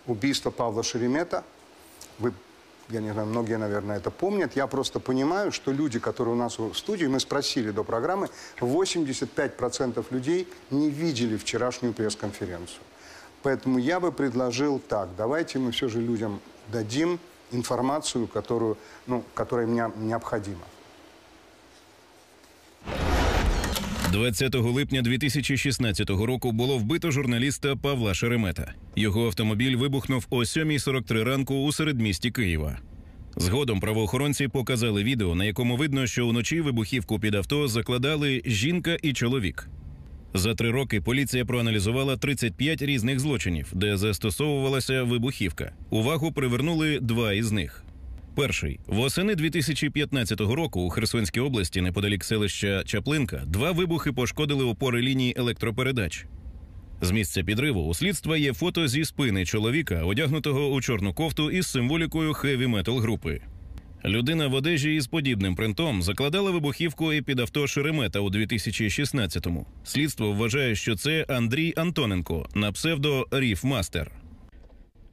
убийство Павла Шеремета. Я не знаю, многие, наверное, это помнят. Я просто понимаю, что люди, которые у нас в студии, мы спросили до программы, 85% людей не видели вчерашнюю пресс-конференцию. Поэтому я бы предложил так, давайте мы все же людям дадим информацию, которая мне необходима. 20 липня 2016 року було вбито журналіста Павла Шеремета. Його автомобіль вибухнув о 7:43 ранку у середмісті Києва. Згодом правоохоронці показали відео, на якому видно, що вночі вибухівку під авто закладали жінка і чоловік. За 3 роки поліція проаналізувала 35 різних злочинів, де застосовувалася вибухівка. Увагу привернули 2 із них. Перший. Восени 2015 року у Херсонській області, неподалік селища Чаплинка, 2 вибухи пошкодили опори ліній електропередач. З місця підриву у слідства є фото зі спини чоловіка, одягнутого у чорну кофту із символікою хеві-метал групи. Людина в одежі із подібним принтом закладала вибухівку і під авто Шеремета у 2016-му. Слідство вважає, що це Андрій Антоненко на псевдо Ріфмастер.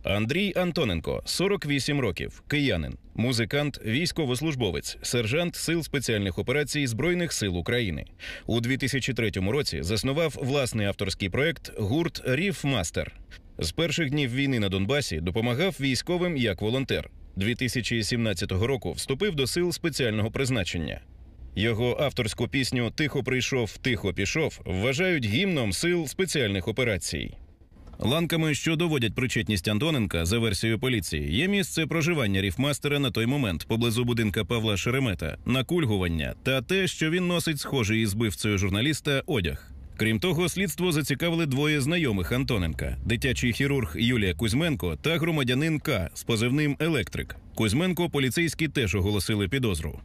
Андрій Антоненко, 48 років, киянин, музикант, військовослужбовець, сержант Сил спеціальних операцій Збройних сил України. У 2003 році заснував власний авторський проект гурт «Ріфмастер». З перших днів війни на Донбасі допомагав військовим як волонтер. 2017 року вступив до сил спеціального призначення. Його авторську пісню «Тихо прийшов, тихо пішов» вважають гімном сил спеціальних операцій. Ланками, що доводять причетність Антоненка, за версією поліції, є місце проживання Ріфмастера на той момент поблизу будинка Павла Шеремета, накульгування та те, що він носить схожий із вбивцею журналіста одяг. Крім того, слідство зацікавили 2 знайомих Антоненка – дитячий хірург Юлія Кузьменко та громадянин К з позивним «Електрик». Кузьменко поліцейські теж оголосили підозру.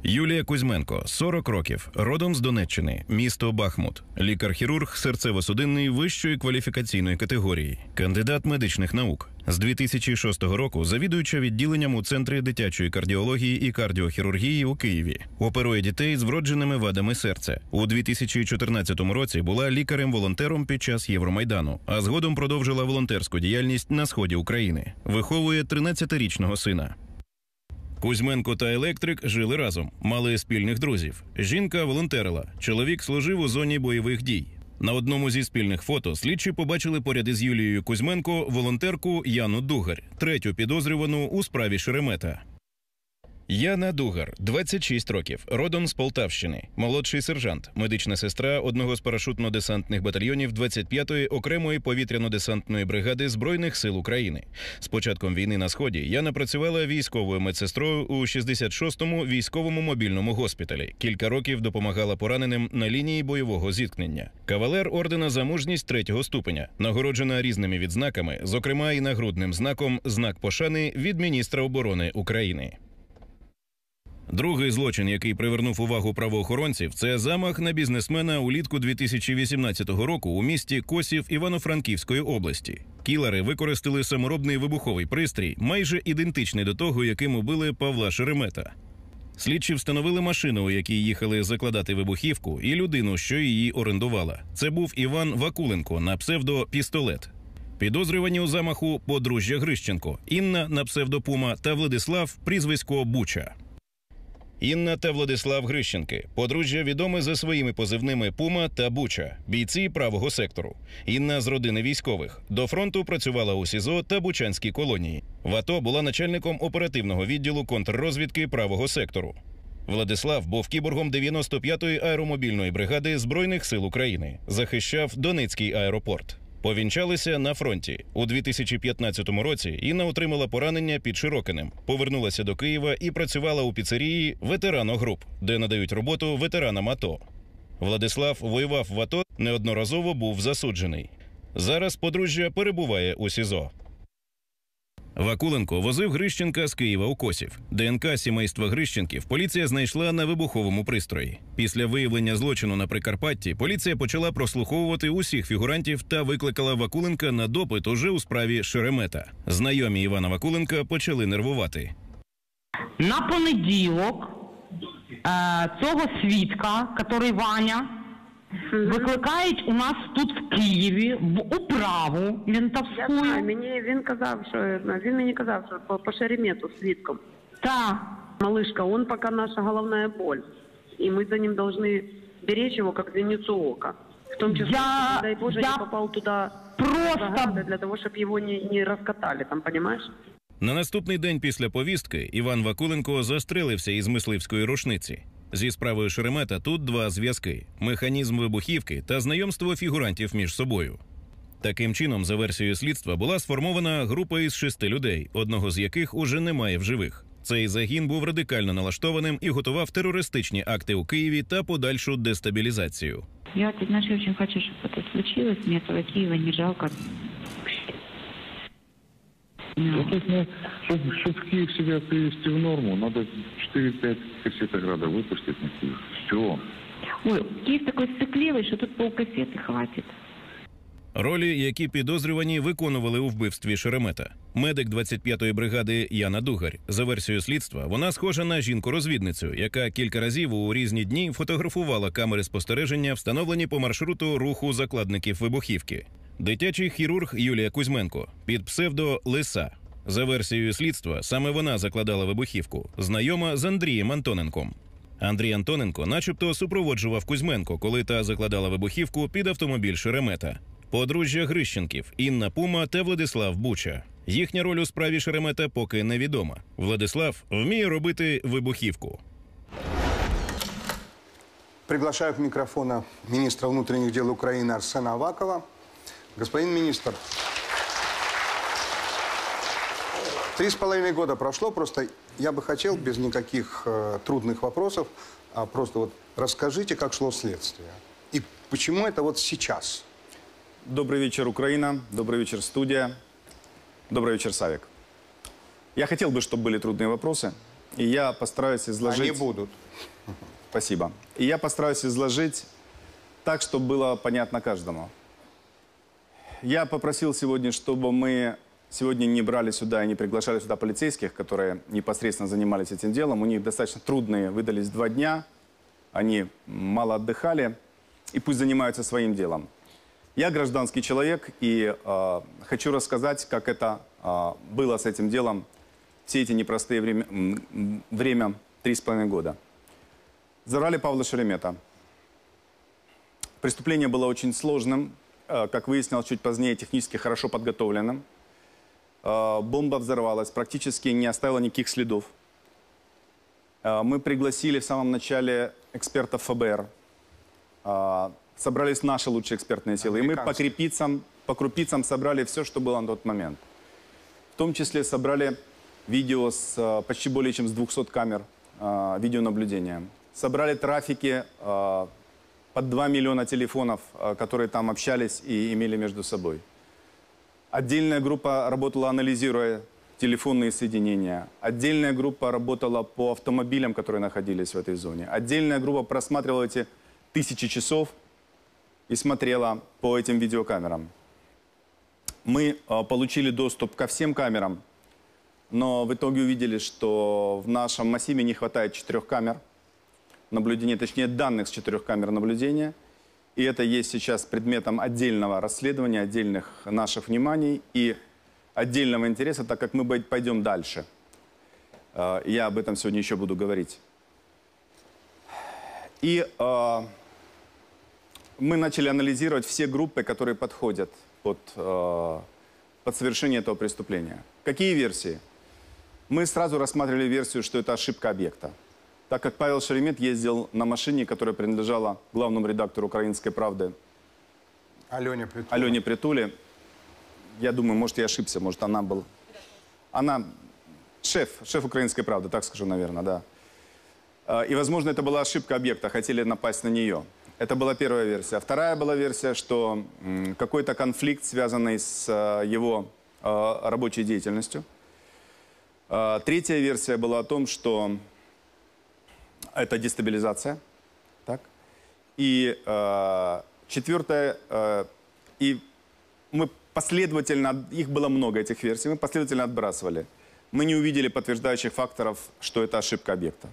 Юлія Кузьменко, 40 років, родом з Донеччини, місто Бахмут, лікар-хірург серцево-судинної вищої кваліфікаційної категорії, кандидат медичних наук. З 2006 року завідуюча відділенням у Центрі дитячої кардіології і кардіохірургії у Києві. Оперує дітей з вродженими вадами серця. У 2014 році була лікарем-волонтером під час Євромайдану, а згодом продовжила волонтерську діяльність на сході України. Виховує 13-річного сина. Кузьменко та Електрик жили разом, мали спільних друзів. Жінка волонтерила, чоловік служив у зоні бойових дій. На одному зі спільних фото слідчі побачили поряд із Юлією Кузьменко волонтерку Яну Дугар, 3-ю підозрювану у справі Шеремета. Яна Дугар, 26 років, родом з Полтавщини, молодший сержант, медична сестра одного з парашутно-десантних батальйонів 25-ї окремої повітряно-десантної бригади Збройних сил України. З початком війни на Сході Яна працювала військовою медсестрою у 66-му військовому мобільному госпіталі. Кілька років допомагала пораненим на лінії бойового зіткнення. Кавалер ордена за мужність 3-го ступеня, нагороджена різними відзнаками, зокрема і нагрудним знаком «Знак пошани» від міністра оборони України. Другий злочин, який привернув увагу правоохоронців, це замах на бізнесмена улітку 2018 року у місті Косів Івано-Франківської області. Кілери використали саморобний вибуховий пристрій, майже ідентичний до того, яким убили Павла Шеремета. Слідчі встановили машину, у якій їхали закладати вибухівку, і людину, що її орендувала. Це був Іван Вакуленко на псевдо «Пістолет». Підозрювані у замаху – подружжя Грищенко, Інна на псевдо Пума та Владислав, прізвисько Буча. Інна та Владислав Грищенки – подружжя відомі за своїми позивними «Пума» та «Буча», бійці правого сектору. Інна з родини військових. До фронту працювала у СІЗО та Бучанській колонії. В АТО була начальником оперативного відділу контррозвідки правого сектору. Владислав був кіборгом 95-ї аеромобільної бригади Збройних сил України. Захищав Донецький аеропорт. Повінчалися на фронті. У 2015 році Інна отримала поранення під Широкинем, повернулася до Києва і працювала у піцерії «Ветераногруп», де надають роботу ветеранам АТО. Владислав воював в АТО, неодноразово був засуджений. Зараз подружжя перебуває у СІЗО. Вакуленко возив Грищенка з Києва у Косів. ДНК сімейства Грищенків поліція знайшла на вибуховому пристрої. Після виявлення злочину на Прикарпатті поліція почала прослуховувати усіх фігурантів та викликала Вакуленка на допит уже у справі Шеремета. Знайомі Івана Вакуленка почали нервувати. На понеділок цього свідка, який Ваня, викликають у нас тут в Києві в управу Я ментовську. знаю, він мені казав, що по Шеремету свідком. Та. Малышка, он пока наша головная боль. И мы за ним должны беречь его, как зеницу ока. В том числе, не дай Боже, не попал туда просто для того, чтобы его не раскатали, там, понимаешь? На наступний день після повістки Іван Вакуленко застрелився із мисливської рушниці. Зі справою Шеремета тут два зв'язки – механізм вибухівки та знайомство фігурантів між собою. Таким чином, за версією слідства, була сформована група із 6 людей, одного з яких уже немає в живих. Цей загін був радикально налаштованим і готував терористичні акти у Києві та подальшу дестабілізацію. Я, ты знаешь, очень хочу, чтобы это случилось. Мне этого Киева не жалко. Чтобы Киев себя привести в норму, надо 4-5 кассетоградов выпустить на Киев. Все. Ой, Киев такой сцикливый, что тут полкассеты хватит. Ролі, які підозрювані виконували у вбивстві Шеремета. Медик 25-ї бригади Яна Дугарь. За версією слідства, вона схожа на жінку-розвідницю, яка кілька разів у різні дні фотографувала камери спостереження, встановлені по маршруту руху закладників вибухівки. Дитячий хірург Юлія Кузьменко під псевдо Лиса. За версією слідства, саме вона закладала вибухівку, знайома з Андрієм Антоненком. Андрій Антоненко начебто супроводжував Кузьменко, коли та закладала вибухівку під автомобіль Шеремета. Подружжя Грищенків Інна Пума та Владислав Буча. Їхня роль у справі Шеремета поки невідома. Владислав вміє робити вибухівку. Приглашаю к микрофону министра внутренних дел Украины Арсена Авакова. Господин министр, 3,5 года прошло, просто я бы хотел без никаких трудных вопросов, просто вот расскажите, как шло следствие. И почему это вот сейчас? Добрый вечер, Украина. Добрый вечер, студия. Добрый вечер, Савик. Я хотел бы, чтобы были трудные вопросы, и я постараюсь изложить... Они будут. Спасибо. И я постараюсь изложить так, чтобы было понятно каждому. Я попросил сегодня, чтобы мы сегодня не брали сюда и не приглашали сюда полицейских, которые непосредственно занимались этим делом. У них достаточно трудные выдались 2 дня, они мало отдыхали, и пусть занимаются своим делом. Я гражданский человек и хочу рассказать, как это было с этим делом все эти непростые время 3,5 года. Забрали Павла Шеремета. Преступление было очень сложным, как выяснилось чуть позднее, технически хорошо подготовленным. Бомба взорвалась, практически не оставила никаких следов. Мы пригласили в самом начале экспертов ФБР. Собрались наши лучшие экспертные силы. И мы по крупицам собрали все, что было на тот момент. В том числе собрали видео с почти более чем с 200 камер видеонаблюдения. Собрали трафики под 2 миллиона телефонов, которые там общались и имели между собой. Отдельная группа работала, анализируя телефонные соединения. Отдельная группа работала по автомобилям, которые находились в этой зоне. Отдельная группа просматривала эти 1000 часов и смотрела по этим видеокамерам. Мы получили доступ ко всем камерам, но в итоге увидели, что в нашем массиве не хватает 4 камер наблюдения, точнее данных с 4 камер наблюдения. И это есть сейчас предметом отдельного расследования, отдельных наших вниманий и отдельного интереса, так как мы пойдем дальше. Я об этом сегодня еще буду говорить. И мы начали анализировать все группы, которые подходят под совершение этого преступления. Какие версии? Мы сразу рассматривали версию, что это ошибка объекта. Так как Павел Шеремет ездил на машине, которая принадлежала главному редактору «Украинской правды» Алене Притуле. Я думаю, может, я ошибся, может, она была... Она шеф «Украинской правды», так скажу, наверное, да. И, возможно, это была ошибка объекта, хотели напасть на нее. Это была первая версия. Вторая была версия, что какой-то конфликт, связанный с его рабочей деятельностью. Третья версия была о том, что это дестабилизация. Так? И четвертая, и мы последовательно, их было много, этих версий, мы последовательно отбрасывали. Мы не увидели подтверждающих факторов, что это ошибка объекта.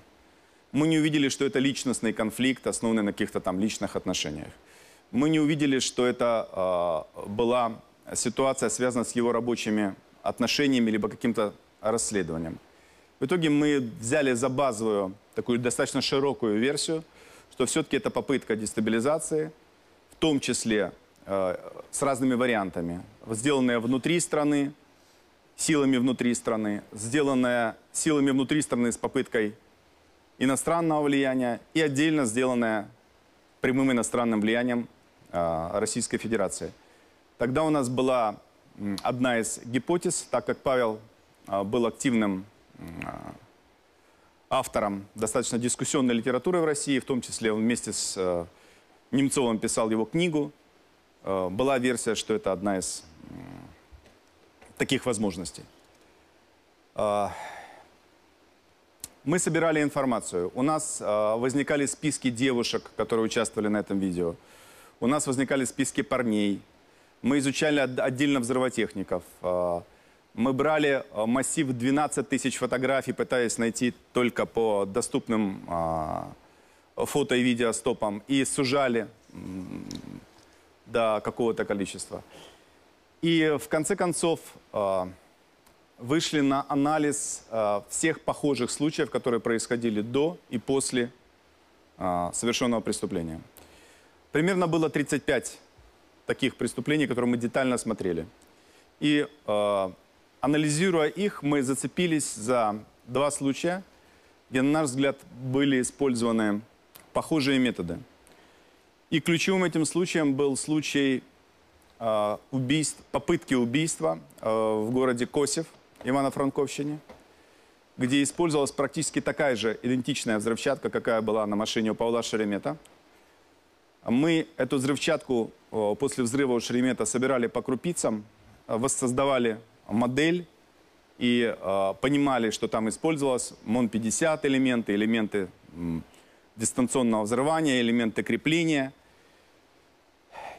Мы не увидели, что это личностный конфликт, основанный на каких-то там личных отношениях. мы не увидели, что это была ситуация, связанная с его рабочими отношениями либо каким-то расследованием. В итоге мы взяли за базовую, такую достаточно широкую версию, что все-таки это попытка дестабилизации, в том числе с разными вариантами, сделанная внутри страны, силами внутри страны, сделанная силами внутри страны с попыткой иностранного влияния и отдельно сделанная прямым иностранным влиянием Российской Федерации. Тогда у нас была одна из гипотез, так как Павел был активным автором достаточно дискуссионной литературы в России, в том числе он вместе с Немцовым писал его книгу, была версия, что это одна из таких возможностей. Мы собирали информацию. У нас возникали списки девушек, которые участвовали на этом видео. У нас возникали списки парней. Мы изучали отдельно взрывотехников. Мы брали массив 12 тысяч фотографий, пытаясь найти только по доступным фото- и видеостопам. И сужали до какого-то количества. И в конце концов вышли на анализ всех похожих случаев, которые происходили до и после совершенного преступления. Примерно было 35 таких преступлений, которые мы детально смотрели. И анализируя их, мы зацепились за два случая, где, на наш взгляд, были использованы похожие методы. И ключевым этим случаем был случай попытки убийства в городе Косев, Ивано-Франковщине, где использовалась практически такая же идентичная взрывчатка, какая была на машине у Павла Шеремета. Мы эту взрывчатку после взрыва у Шеремета собирали по крупицам, воссоздавали модель и понимали, что там использовалось МОН-50 элементы, элементы дистанционного взрывания, элементы крепления.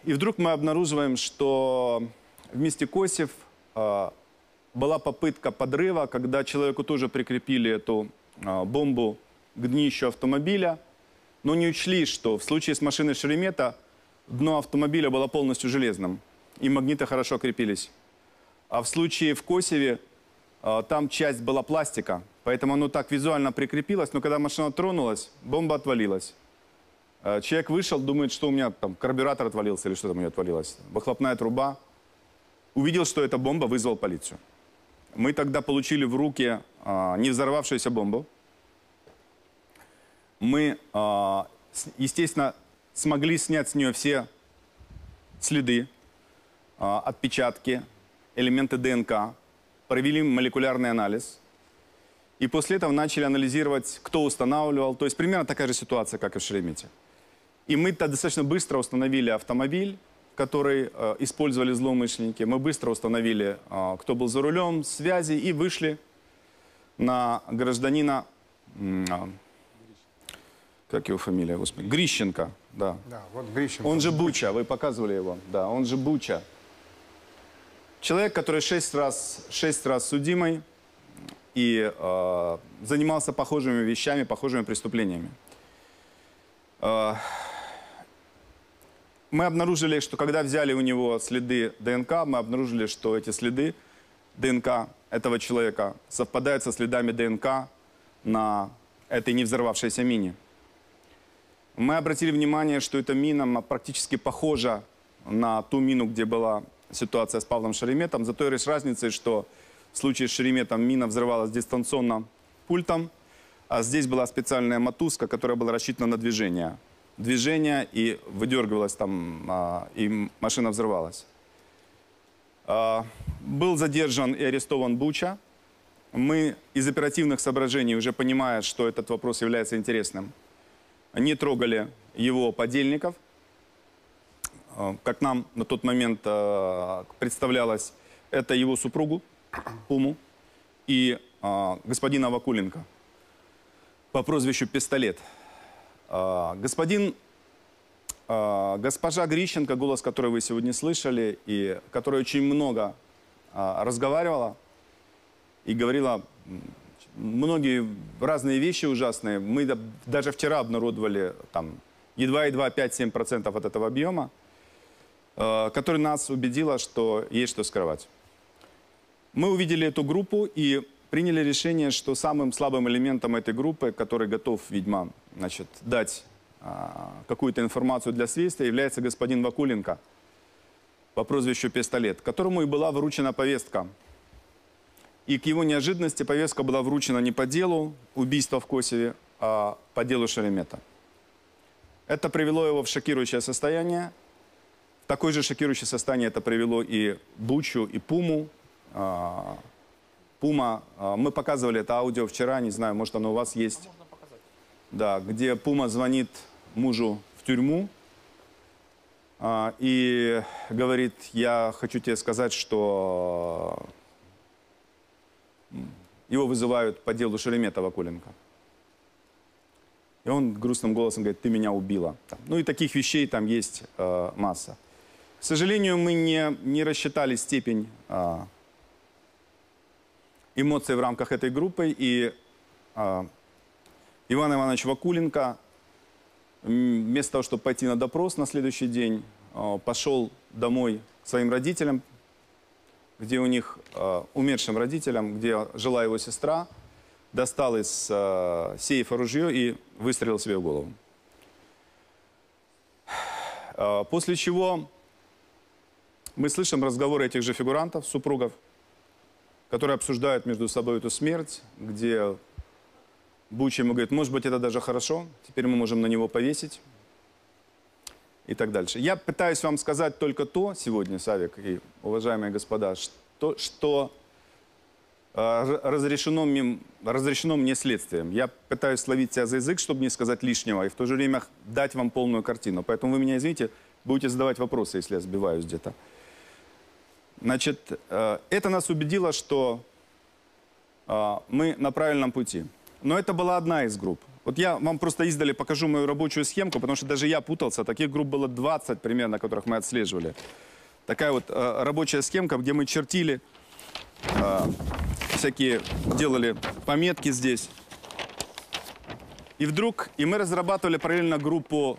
И вдруг мы обнаруживаем, что в месте Косев была попытка подрыва, когда человеку тоже прикрепили эту бомбу к днищу автомобиля, но не учли, что в случае с машиной Шеремета дно автомобиля было полностью железным, и магниты хорошо крепились. А в случае в Косеве там часть была пластика, поэтому оно так визуально прикрепилось, но когда машина тронулась, бомба отвалилась. Человек вышел, думает, что у меня там карбюратор отвалился или что там у меня отвалилось. Выхлопная труба. Увидел, что эта бомба, вызвал полицию. Мы тогда получили в руки не взорвавшуюся бомбу. Мы, естественно, смогли снять с нее все следы, отпечатки, элементы ДНК, провели молекулярный анализ. И после этого начали анализировать, кто устанавливал. То есть примерно такая же ситуация, как и в Шеремете. И мы достаточно быстро установили автомобиль, который использовали злоумышленники. Мы быстро установили, кто был за рулем, связи, и вышли на гражданина, как его фамилия, господи, Грищенко. Да. Да, вот Грищенко. Он же Буча, вы показывали его. Да, он же Буча. Человек, который 6 раз судимый и занимался похожими вещами, похожими преступлениями. Мы обнаружили, что когда взяли у него следы ДНК, мы обнаружили, что эти следы ДНК этого человека совпадают со следами ДНК на этой не взорвавшейся мине. Мы обратили внимание, что эта мина практически похожа на ту мину, где была ситуация с Павлом Шереметом, за той лишь разницей, что в случае с Шереметом мина взрывалась дистанционно пультом, а здесь была специальная мотузка, которая была рассчитана на движение. Движение, и выдергивалась там, и машина взрывалась. Был задержан и арестован Буча. Мы из оперативных соображений, уже понимая, что этот вопрос является интересным, не трогали его подельников. Как нам на тот момент представлялось, это его супругу, Пуму, и господина Вакуленко по прозвищу «Пистолет». Госпожа Грищенко, голос которой вы сегодня слышали, и которая очень много разговаривала и говорила многие разные вещи ужасные. Мы даже вчера обнародовали там едва 5-7% от этого объема. которая нас убедила, что есть что скрывать. Мы увидели эту группу и приняли решение, что самым слабым элементом этой группы, который готов, видимо, значит, дать какую-то информацию для следствия, является господин Вакуленко по прозвищу «Пистолет», которому и была вручена повестка. И к его неожиданности повестка была вручена не по делу убийства в Косеве, а по делу Шеремета. Это привело его в шокирующее состояние. В такое же шокирующее состояние это привело и Бучу, и Пуму. Пума, мы показывали это аудио вчера, не знаю, может оно у вас есть. Можно показать. Да, где Пума звонит мужу в тюрьму и говорит: я хочу тебе сказать, что его вызывают по делу Шеремета Вакуленко. И он грустным голосом говорит: ты меня убила. Ну и таких вещей там есть масса. К сожалению, мы не рассчитали степень эмоций в рамках этой группы. И Иван Иванович Вакуленко, вместо того, чтобы пойти на допрос на следующий день, пошел домой к своим родителям, где у них, умершим родителям, где жила его сестра, достал из сейфа ружье и выстрелил себе в голову. После чего мы слышим разговоры этих же фигурантов, супругов, которые обсуждают между собой эту смерть, где Буча ему говорит: может быть, это даже хорошо, теперь мы можем на него повесить и так дальше. Я пытаюсь вам сказать только то сегодня, Савик и уважаемые господа, что разрешено мне следствием. Я пытаюсь словить себя за язык, чтобы не сказать лишнего, и в то же время дать вам полную картину. Поэтому вы меня извините, будете задавать вопросы, если я сбиваюсь где-то. Значит, это нас убедило, что мы на правильном пути. Но это была одна из групп. Вот я вам просто издали покажу мою рабочую схемку, потому что даже я путался. Таких групп было 20 примерно, которых мы отслеживали. Такая вот рабочая схемка, где мы чертили, всякие делали пометки здесь. И вдруг, мы разрабатывали параллельно группу,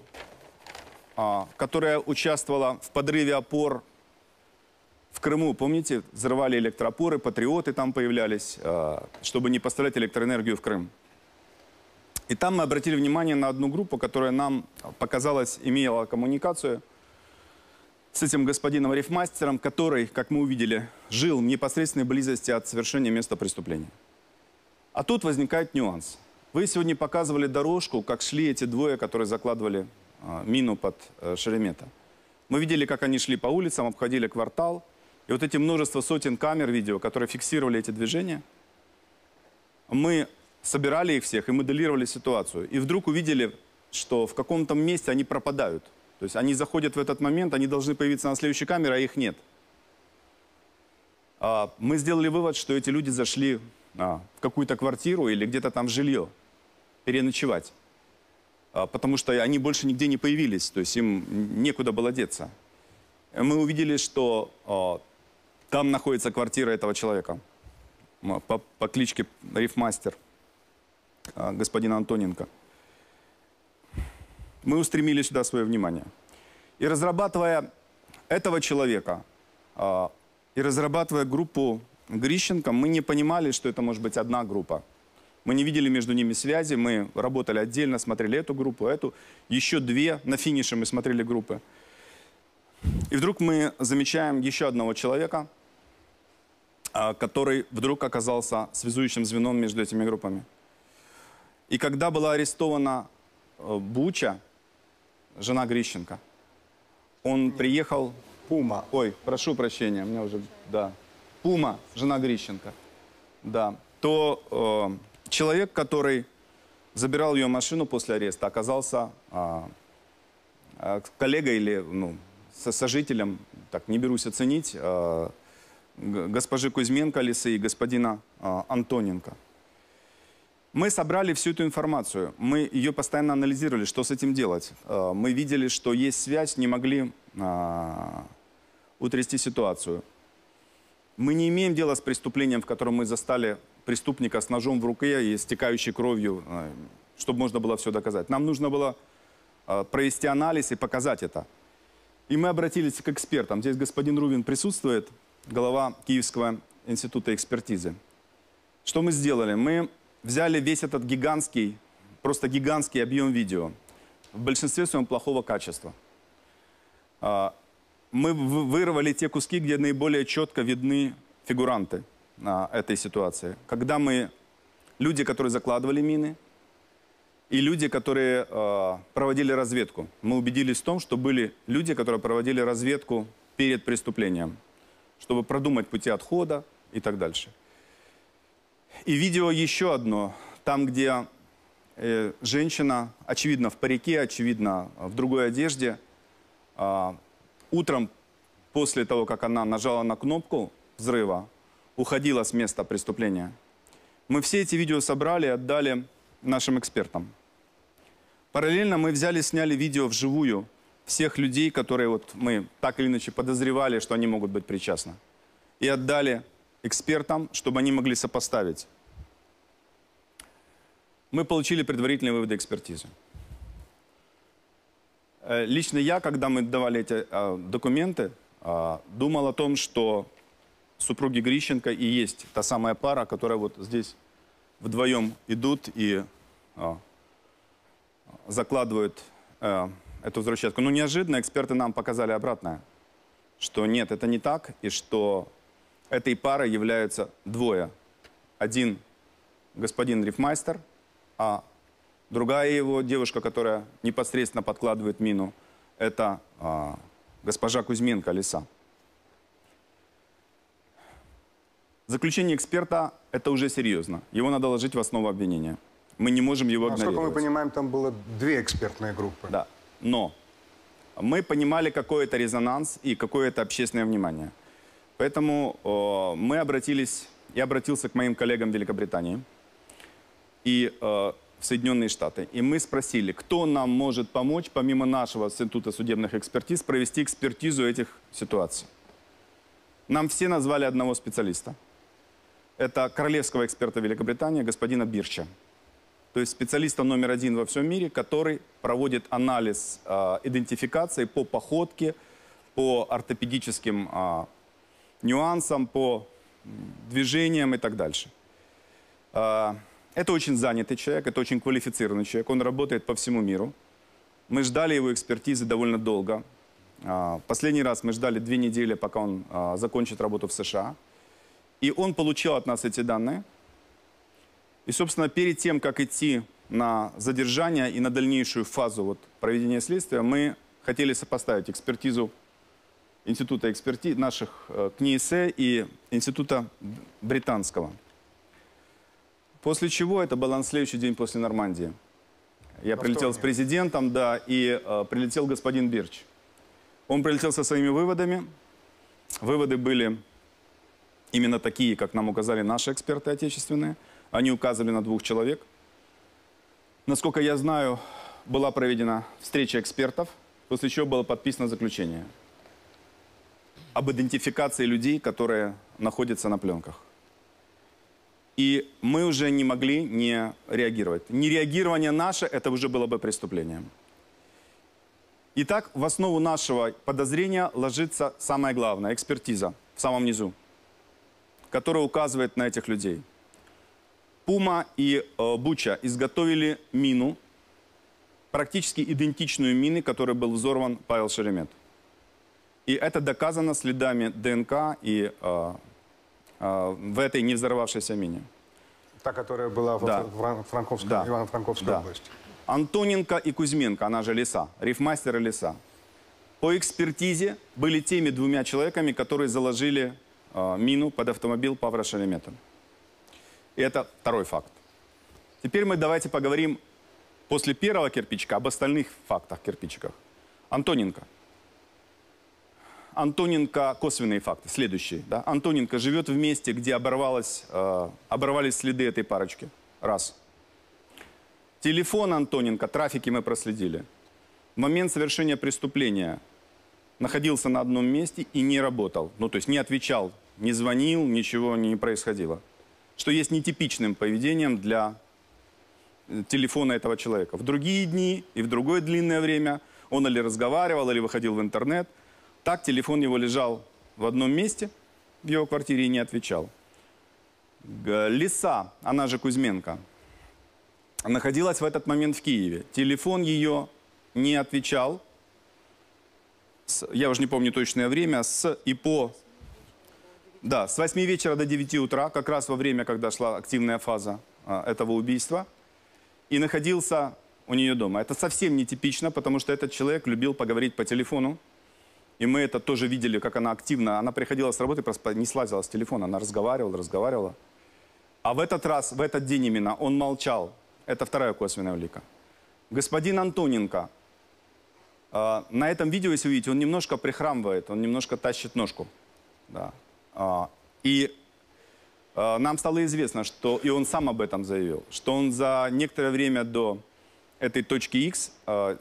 которая участвовала в подрыве опор в Крыму. Помните, взрывали электроопоры, патриоты там появлялись, чтобы не поставлять электроэнергию в Крым. И там мы обратили внимание на одну группу, которая нам показалось имела коммуникацию с этим господином рифмастером, который, как мы увидели, жил в непосредственной близости от совершения места преступления. А тут возникает нюанс. Вы сегодня показывали дорожку, как шли эти двое, которые закладывали мину под Шеремета. Мы видели, как они шли по улицам, обходили квартал. И вот эти множество сотен камер видео, которые фиксировали эти движения, мы собирали их всех и моделировали ситуацию. И вдруг увидели, что в каком-то месте они пропадают. То есть они заходят в этот момент, они должны появиться на следующей камере, а их нет. Мы сделали вывод, что эти люди зашли в какую-то квартиру или где-то там в жилье переночевать. Потому что они больше нигде не появились, то есть им некуда было деться. Мы увидели, что там находится квартира этого человека по кличке Рифмастер, господина Антоненко. Мы устремили сюда свое внимание. И разрабатывая этого человека, и разрабатывая группу Грищенко, мы не понимали, что это может быть одна группа. Мы не видели между ними связи, мы работали отдельно, смотрели эту группу, эту. Еще две на финише мы смотрели группы. И вдруг мы замечаем еще одного человека, который вдруг оказался связующим звеном между этими группами. И когда была арестована Буча, жена Грищенко, он приехал... Пума. Ой, прошу прощения, у меня уже... Да. Пума, жена Грищенко. Да. То человек, который забирал ее машину после ареста, оказался коллегой или сожителем, так не берусь оценить, госпожи Кузьменко Лисы и господина Антоненко. Мы собрали всю эту информацию, мы ее постоянно анализировали, что с этим делать. Мы видели, что есть связь, не могли утрясти ситуацию. Мы не имеем дела с преступлением, в котором мы застали преступника с ножом в руке и стекающей кровью, чтобы можно было все доказать. Нам нужно было провести анализ и показать это. И мы обратились к экспертам. Здесь господин Рувин присутствует, глава Киевского института экспертизы. Что мы сделали? Мы взяли весь этот гигантский, просто гигантский объем видео, в большинстве своем плохого качества. Мы вырвали те куски, где наиболее четко видны фигуранты этой ситуации. Когда люди, которые закладывали мины, и люди, которые проводили разведку. Мы убедились в том, что были люди, которые проводили разведку перед преступлением, чтобы продумать пути отхода и так дальше. И видео еще одно, там, где женщина, очевидно, в парике, очевидно, в другой одежде, утром, после того, как она нажала на кнопку взрыва, уходила с места преступления. Мы все эти видео собрали и отдали нашим экспертам. Параллельно мы взяли, сняли видео вживую всех людей, которые вот мы так или иначе подозревали, что они могут быть причастны. И отдали экспертам, чтобы они могли сопоставить. Мы получили предварительные выводы экспертизы. Лично я, когда мы давали эти документы, думал о том, что супруги Грищенко и есть та самая пара, которая вот здесь вдвоем идут и закладывают эту взрывчатку. Но неожиданно эксперты нам показали обратное, что нет, это не так, и что этой парой являются двое. Один господин Рифмайстер, а другая его девушка, которая непосредственно подкладывает мину, это госпожа Кузьменко, Лиса. Заключение эксперта – это уже серьезно. Его надо ложить в основу обвинения. Мы не можем его игнорировать. Насколько мы понимаем, там было 2 экспертные группы. Да, но мы понимали, какой это резонанс и какое это общественное внимание. Поэтому я обратился к моим коллегам в Великобритании и в Соединенные Штаты. И мы спросили, кто нам может помочь, помимо нашего Института судебных экспертиз, провести экспертизу этих ситуаций. Нам все назвали одного специалиста. Это королевского эксперта Великобритании, господина Бирча. То есть специалиста номер 1 во всем мире, который проводит анализ идентификации по походке, по ортопедическим нюансам, по движениям и так дальше. Это очень занятый человек, это очень квалифицированный человек. Он работает по всему миру. Мы ждали его экспертизы довольно долго. Последний раз мы ждали 2 недели, пока он закончит работу в США. И он получил от нас эти данные. И, собственно, перед тем, как идти на задержание и на дальнейшую фазу проведения следствия, мы хотели сопоставить экспертизу Института экспертиз наших КНИИС и Института британского. После чего, это был на следующий день после Нормандии, я прилетел с президентом, да, и прилетел господин Бирч. Он прилетел со своими выводами. Выводы были именно такие, как нам указали наши эксперты отечественные. Они указывали на 2 человек. Насколько я знаю, была проведена встреча экспертов, после чего было подписано заключение об идентификации людей, которые находятся на пленках. И мы уже не могли не реагировать. Нереагирование наше, это уже было бы преступлением. Итак, в основу нашего подозрения ложится самое главное – экспертиза в самом низу, которая указывает на этих людей. Пума и Буча изготовили мину, практически идентичную мине, которой был взорван Павел Шеремет. И это доказано следами ДНК и в этой не взорвавшейся мине. Та, которая была в Ивано-Франковской области. Антоненко и Кузьменко, она же Лиса, Рифмайстер и Лиса, по экспертизе были теми 2 человеками, которые заложили мину под автомобиль Павла Шеремета. И это второй факт. Теперь мы давайте поговорим после первого кирпичика об остальных фактах, кирпичиках. Антоненко. Антоненко, косвенные факты, следующие. Да? Антоненко живет в месте, где оборвались следы этой парочки. Раз. Телефон Антоненко, трафики мы проследили. В момент совершения преступления находился на одном месте и не работал. Ну, то есть не отвечал, не звонил, ничего не происходило. Что есть нетипичным поведением для телефона этого человека. В другие дни и в другое длинное время Он или разговаривал, или выходил в интернет. Так телефон его лежал в одном месте в его квартире и не отвечал. Лиса, она же Кузьменко, находилась в этот момент в Киеве. Телефон ее не отвечал. Я уже не помню точное время. с 8 вечера до 9 утра, как раз во время, когда шла активная фаза этого убийства. И находился у нее дома. Это совсем нетипично, потому что этот человек любил поговорить по телефону. И мы это тоже видели, как она активно... Она приходила с работы, просто не слазила с телефона. Она разговаривала. А в этот раз, в этот день именно, он молчал. Это вторая косвенная улика. Господин Антоненко. На этом видео, если вы видите, он немножко прихрамывает, он немножко тащит ножку. Да. И нам стало известно, что, и он сам об этом заявил, что он за некоторое время до этой точки X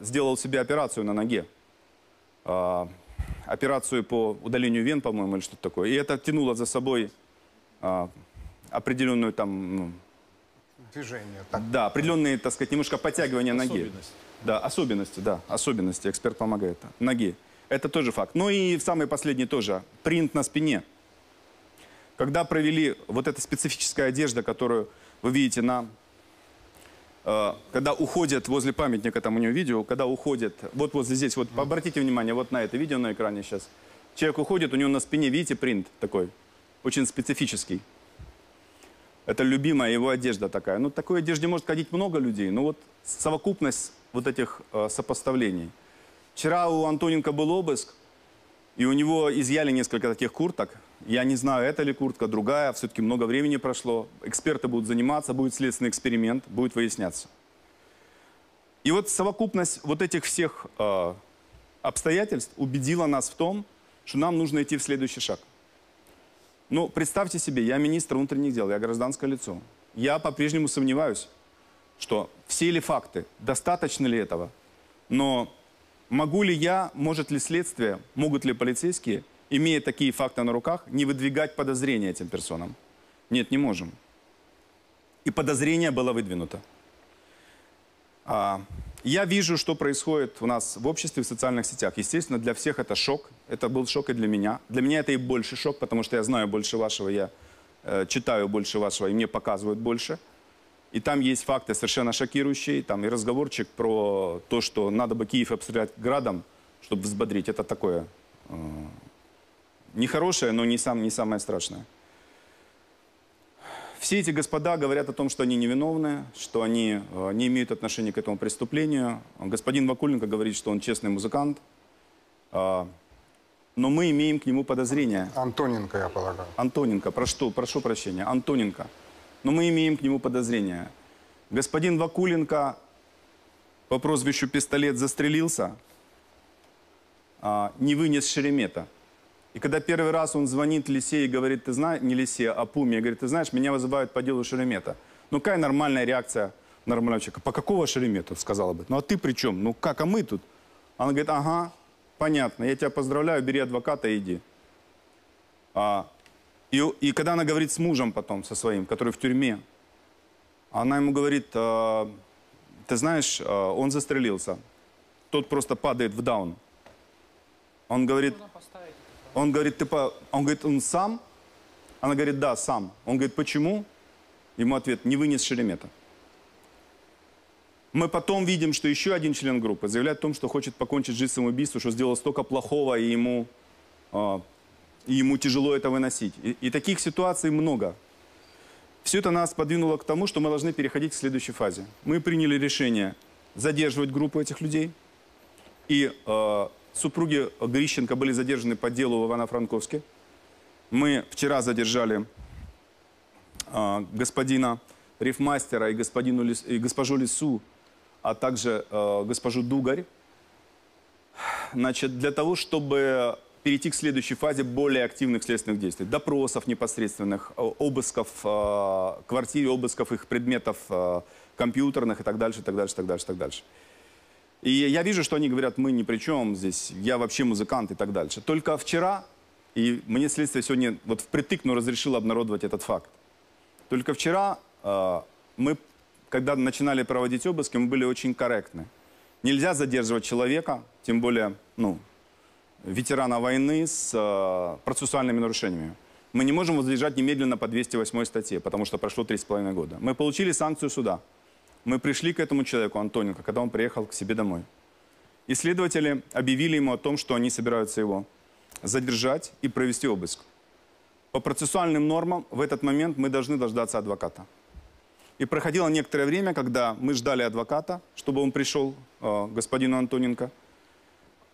сделал себе операцию на ноге. Операцию по удалению вен, по-моему, или что-то такое. И это тянуло за собой определенную там... Движение. Так. Да, определенные, так сказать, немножко подтягивания ноги. Да, особенности, эксперт помогает. Ноги. Это тоже факт. Ну и самый последний тоже. Принт на спине. Когда провели вот эта специфическая одежда, которую вы видите на... когда уходят возле памятника, там у него видео, когда уходят, вот возле здесь, вот обратите внимание, вот на это видео на экране сейчас. Человек уходит, у него на спине, видите, принт такой, очень специфический. Это любимая его одежда такая. Ну, такой одежде может ходить много людей, но вот совокупность вот этих сопоставлений. Вчера у Антоненко был обыск, и у него изъяли несколько таких курток. Я не знаю, это ли куртка, другая, все-таки много времени прошло. Эксперты будут заниматься, будет следственный эксперимент, будет выясняться. И вот совокупность вот этих всех обстоятельств убедила нас в том, что нам нужно идти в следующий шаг. Ну, представьте себе, я министр внутренних дел, я гражданское лицо. Я по-прежнему сомневаюсь, что все ли факты, достаточно ли этого. Но могу ли я, может ли следствие, могут ли полицейские, имея такие факты на руках, не выдвигать подозрения этим персонам? Нет, не можем. И подозрение было выдвинуто. Я вижу, что происходит у нас в обществе, в социальных сетях. Естественно, для всех это шок. Это был шок и для меня. Для меня это и больше шок, потому что я знаю больше вашего, я читаю больше вашего, и мне показывают больше. И там есть факты совершенно шокирующие. Там и разговорчик про то, что надо бы Киев обстрелять градом, чтобы взбодрить. Это такое нехорошее, но не самое страшное. Все эти господа говорят о том, что они невиновны, что они не имеют отношения к этому преступлению. Господин Вакуленко говорит, что он честный музыкант. Но мы имеем к нему подозрения. Антоненко, я полагаю. Антоненко, прошу прощения, Антоненко. Но мы имеем к нему подозрения. Господин Вакуленко по прозвищу «Пистолет» застрелился, не вынес Шеремета. И когда первый раз он звонит Лисе и говорит, ты знаешь, не Лисе, а Пуме, говорит, ты знаешь, меня вызывают по делу Шеремета. Ну, какая нормальная реакция нормального человека? По какого Шеремета, сказала бы? Ну, а ты при чем? Ну, как, а мы тут? Она говорит, ага, понятно, я тебя поздравляю, бери адвоката и иди. И когда она говорит с мужем потом, со своим, который в тюрьме, она ему говорит, ты знаешь, он застрелился. Тот просто падает в даун. Он говорит, он сам? Она говорит, да, сам. Он говорит, почему? Ему ответ, не вынес Шеремета. Мы потом видим, что еще один член группы заявляет о том, что хочет покончить жизнь самоубийством, что сделал столько плохого, и ему тяжело это выносить. И таких ситуаций много. Все это нас подвинуло к тому, что мы должны переходить к следующей фазе. Мы приняли решение задерживать группу этих людей. И супруги Грищенко были задержаны по делу в Ивано-Франковске. Мы вчера задержали господина рифмастера и госпожу Лису, а также госпожу Дугарь. Значит, для того, чтобы перейти к следующей фазе более активных следственных действий. Допросов непосредственных, обысков квартир, обысков их предметов компьютерных и так дальше, и так дальше, и так дальше, и так дальше. И я вижу, что они говорят, мы ни при чем здесь, я вообще музыкант и так дальше. Только вчера, и мне следствие сегодня вот впритык, но разрешило обнародовать этот факт. Только вчера мы, когда начинали проводить обыски, мы были очень корректны. Нельзя задерживать человека, тем более, ну, ветерана войны с процессуальными нарушениями. Мы не можем возлежать немедленно по 208 статье, потому что прошло 3,5 года. Мы получили санкцию суда. Мы пришли к этому человеку, Антоненко, когда он приехал к себе домой. И следователи объявили ему о том, что они собираются его задержать и провести обыск. По процессуальным нормам в этот момент мы должны дождаться адвоката. И проходило некоторое время, когда мы ждали адвоката, чтобы он пришел к господину Антоненко.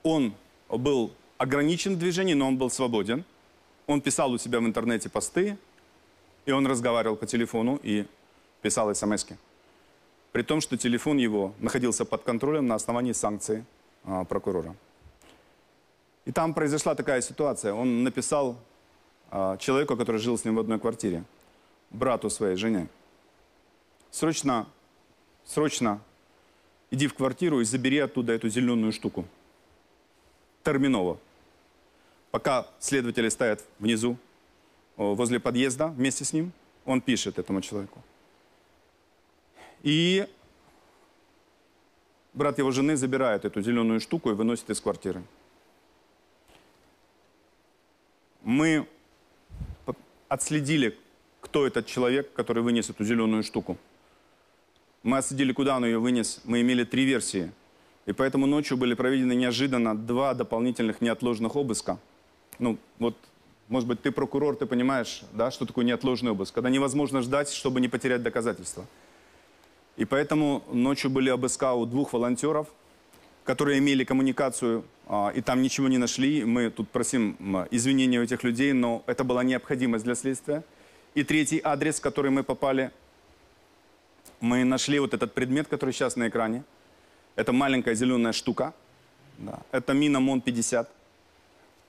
Он был ограничен в движении, но он был свободен. Он писал у себя в интернете посты, и он разговаривал по телефону и писал смс-ки. При том, что телефон его находился под контролем на основании санкций прокурора. И там произошла такая ситуация. Он написал человеку, который жил с ним в одной квартире, брату своей жены: срочно иди в квартиру и забери оттуда эту зеленую штуку. Терминово. Пока следователи стоят внизу, возле подъезда, вместе с ним, он пишет этому человеку. И брат его жены забирает эту зеленую штуку и выносит из квартиры. Мы отследили, кто этот человек, который вынес эту зеленую штуку. Мы отследили, куда он ее вынес. Мы имели 3 версии. И поэтому ночью были проведены неожиданно 2 дополнительных неотложных обыска. Ну, вот, может быть, ты прокурор, ты понимаешь, да, что такое неотложный обыск, когда невозможно ждать, чтобы не потерять доказательства. И поэтому ночью были обыска у 2 волонтеров, которые имели коммуникацию, и там ничего не нашли. Мы тут просим извинения у этих людей, но это была необходимость для следствия. И 3-й адрес, в который мы попали, мы нашли вот этот предмет, который сейчас на экране. Это маленькая зеленая штука. Да. Это мина МОН-50,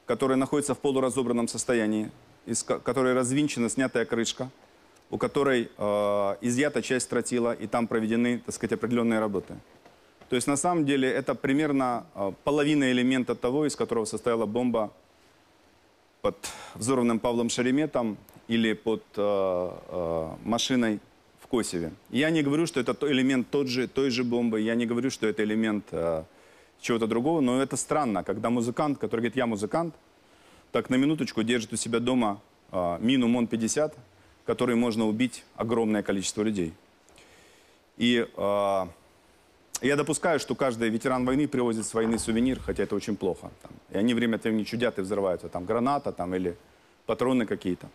которая находится в полуразобранном состоянии, из которой развинчена, снятая крышка, у которой изъята часть тротила, и там проведены, так сказать, определенные работы. То есть, на самом деле, это примерно половина элемента того, из которого состояла бомба под взорванным Павлом Шереметом или под машиной в Косеве. Я не говорю, что это элемент той же бомбы, я не говорю, что это элемент чего-то другого, но это странно, когда музыкант, который говорит: я музыкант, так на минуточку держит у себя дома мину МОН-50, которой можно убить огромное количество людей. И я допускаю, что каждый ветеран войны привозит с войны сувенир, хотя это очень плохо. Там, и они время от времени чудят и взрываются. Там граната там, или патроны какие-то.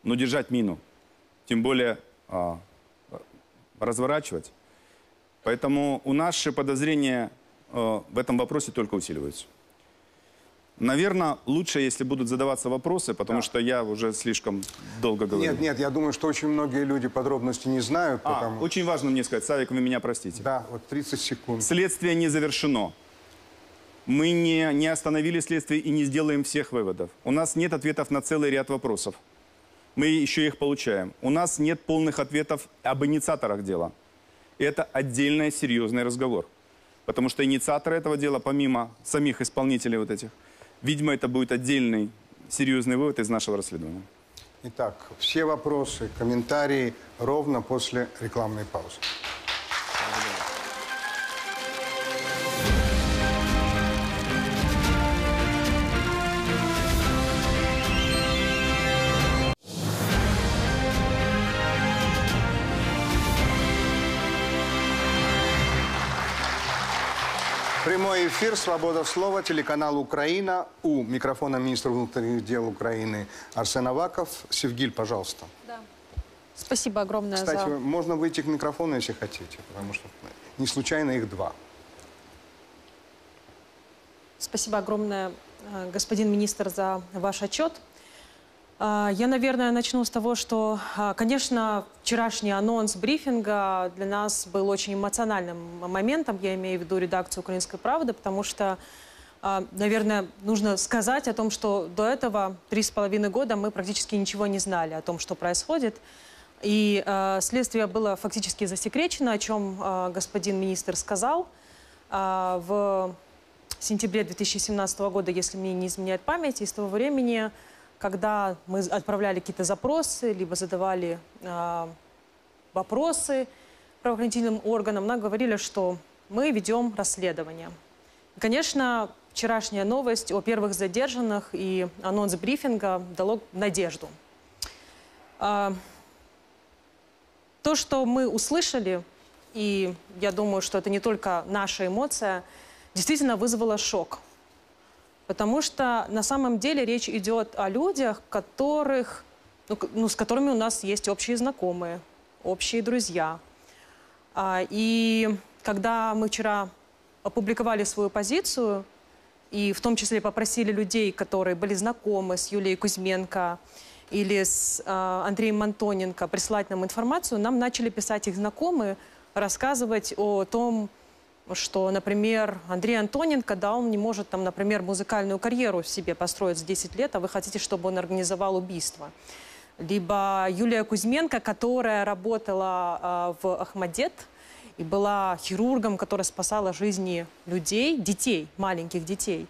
Но держать мину, тем более разворачивать. Поэтому у наши подозрения в этом вопросе только усиливаются. Наверное, лучше, если будут задаваться вопросы, потому что я уже слишком долго говорю. Нет, я думаю, что очень многие люди подробности не знают. Потому... Очень важно мне сказать, Савик, вы меня простите. Да, вот 30 секунд. Следствие не завершено. Мы не остановили следствие и не сделаем всех выводов. У нас нет ответов на целый ряд вопросов. Мы еще их получаем. У нас нет полных ответов об инициаторах дела. Это отдельный серьезный разговор. Потому что инициаторы этого дела, помимо самих исполнителей вот этих, видимо, это будет отдельный серьезный вывод из нашего расследования. Итак, все вопросы, комментарии ровно после рекламной паузы. Прямой эфир, свобода слова, телеканал «Украина». У микрофона министр внутренних дел Украины Арсен Аваков. Севгиль, пожалуйста. Да. Спасибо огромное. Кстати, можно выйти к микрофону, если хотите, потому что не случайно их 2. Спасибо огромное, господин министр, за ваш отчет. Я, наверное, начну с того, что, конечно, вчерашний анонс брифинга для нас был очень эмоциональным моментом, я имею в виду редакцию «Украинской правды», потому что, наверное, нужно сказать о том, что до этого 3,5 года мы практически ничего не знали о том, что происходит. И следствие было фактически засекречено, о чем господин министр сказал. В сентябре 2017 года, если мне не изменяет память, и с того времени, когда мы отправляли какие-то запросы, либо задавали вопросы правоохранительным органам, нам говорили, что мы ведем расследование. Конечно, вчерашняя новость о первых задержанных и анонс брифинга дало надежду. То, что мы услышали, и я думаю, что это не только наша эмоция, действительно вызвало шок. Потому что на самом деле речь идет о людях, с которыми у нас есть общие знакомые, общие друзья. И когда мы вчера опубликовали свою позицию, и в том числе попросили людей, которые были знакомы с Юлией Кузьменко или с Андреем Антоненко, прислать нам информацию, нам начали писать их знакомые, рассказывать о том, что, например, Андрей Антоненко, да, он не может, там, например, музыкальную карьеру себе построить за 10 лет, а вы хотите, чтобы он организовал убийство. Либо Юлия Кузьменко, которая работала в Ахмадет и была хирургом, которая спасала жизни людей, детей, маленьких детей.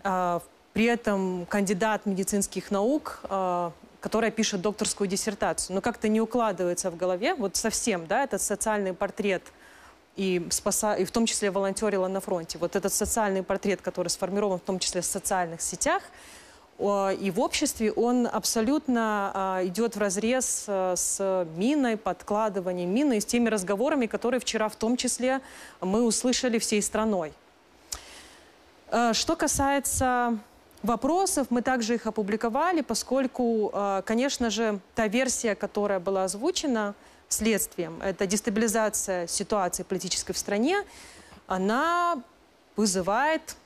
При этом кандидат медицинских наук, которая пишет докторскую диссертацию. Но как-то не укладывается в голове, вот совсем, да, этот социальный портрет, и в том числе волонтерила на фронте. Вот этот социальный портрет, который сформирован в том числе в социальных сетях и в обществе, он абсолютно идет вразрез с миной, подкладыванием мины, и с теми разговорами, которые вчера в том числе мы услышали всей страной. Что касается вопросов, мы также их опубликовали, поскольку, конечно же, та версия, которая была озвучена следствием, это дестабилизация ситуации политической в стране, она вызывает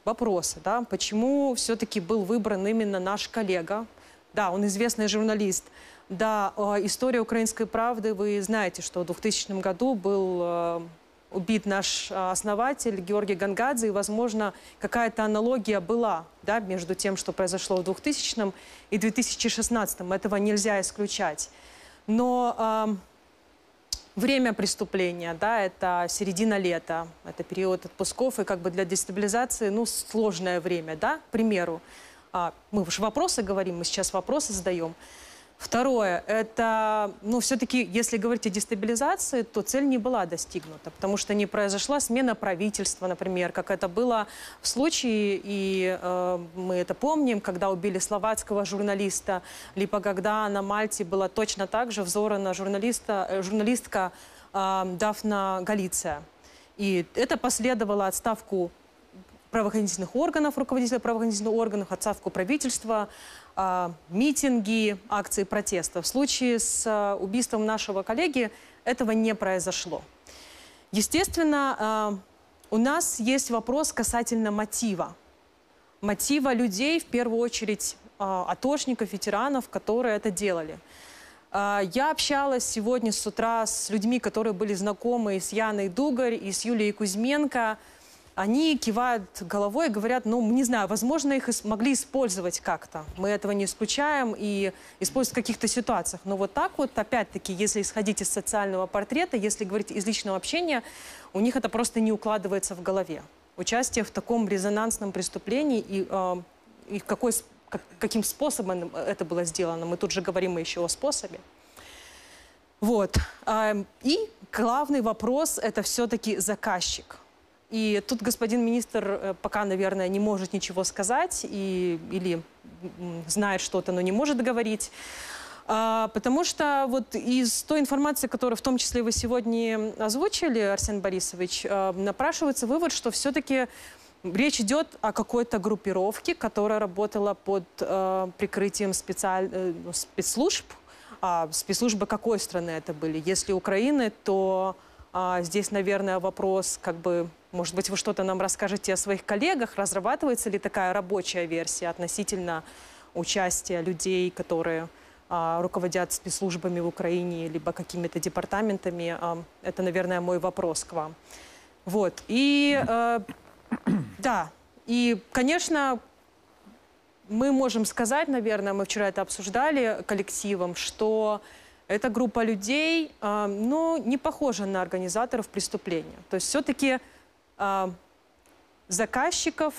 вопросы, да, почему все-таки был выбран именно наш коллега. Да, он известный журналист. Да, история «Украинской правды», вы знаете, что в 2000 году был убит наш основатель Георгий Гонгадзе, и, возможно, какая-то аналогия была, да, между тем, что произошло в 2000 и 2016. Этого нельзя исключать. Но время преступления, да, это середина лета, это период отпусков, и как бы для дестабилизации, ну, сложное время, да, к примеру. Мы же вопросы говорим, мы сейчас вопросы задаем. Второе, это, ну, все-таки, если говорить о дестабилизации, то цель не была достигнута, потому что не произошла смена правительства, например, как это было в случае, и мы это помним, когда убили словацкого журналиста, либо когда на Мальте была точно так же взорвана журналистка Дафна Галиция. И это последовало отставку правоохранительных органов, руководителя правоохранительных органов, отставку правительства, митинги, акции протеста. В случае с убийством нашего коллеги этого не произошло. Естественно, у нас есть вопрос касательно мотива. Мотива людей, в первую очередь, атошников, ветеранов, которые это делали. Я общалась сегодня с утра с людьми, которые были знакомы и с Яной Дугарь, и с Юлией Кузьменко. Они кивают головой и говорят, ну, не знаю, возможно, их могли использовать как-то. Мы этого не исключаем и используют в каких-то ситуациях. Но вот так вот, опять-таки, если исходить из социального портрета, если говорить из личного общения, у них это просто не укладывается в голове. Участие в таком резонансном преступлении и каким способом это было сделано. Мы тут же говорим еще о способе. Вот. И главный вопрос – это все-таки заказчик. И тут господин министр пока, наверное, не может ничего сказать или знает что-то, но не может говорить. Потому что вот из той информации, которую в том числе вы сегодня озвучили, Арсен Борисович, напрашивается вывод, что все-таки речь идет о какой-то группировке, которая работала под прикрытием спецслужб. Спецслужбы какой страны это были? Если Украины, то здесь, наверное, вопрос, как бы, может быть, вы что-то нам расскажете о своих коллегах? Разрабатывается ли такая рабочая версия относительно участия людей, которые руководят спецслужбами в Украине, либо какими-то департаментами? Это, наверное, мой вопрос к вам. Вот. И, да, и, конечно, мы можем сказать, наверное, мы вчера это обсуждали коллективом, что эта группа людей, ну, не похожа на организаторов преступления. То есть все-таки заказчиков,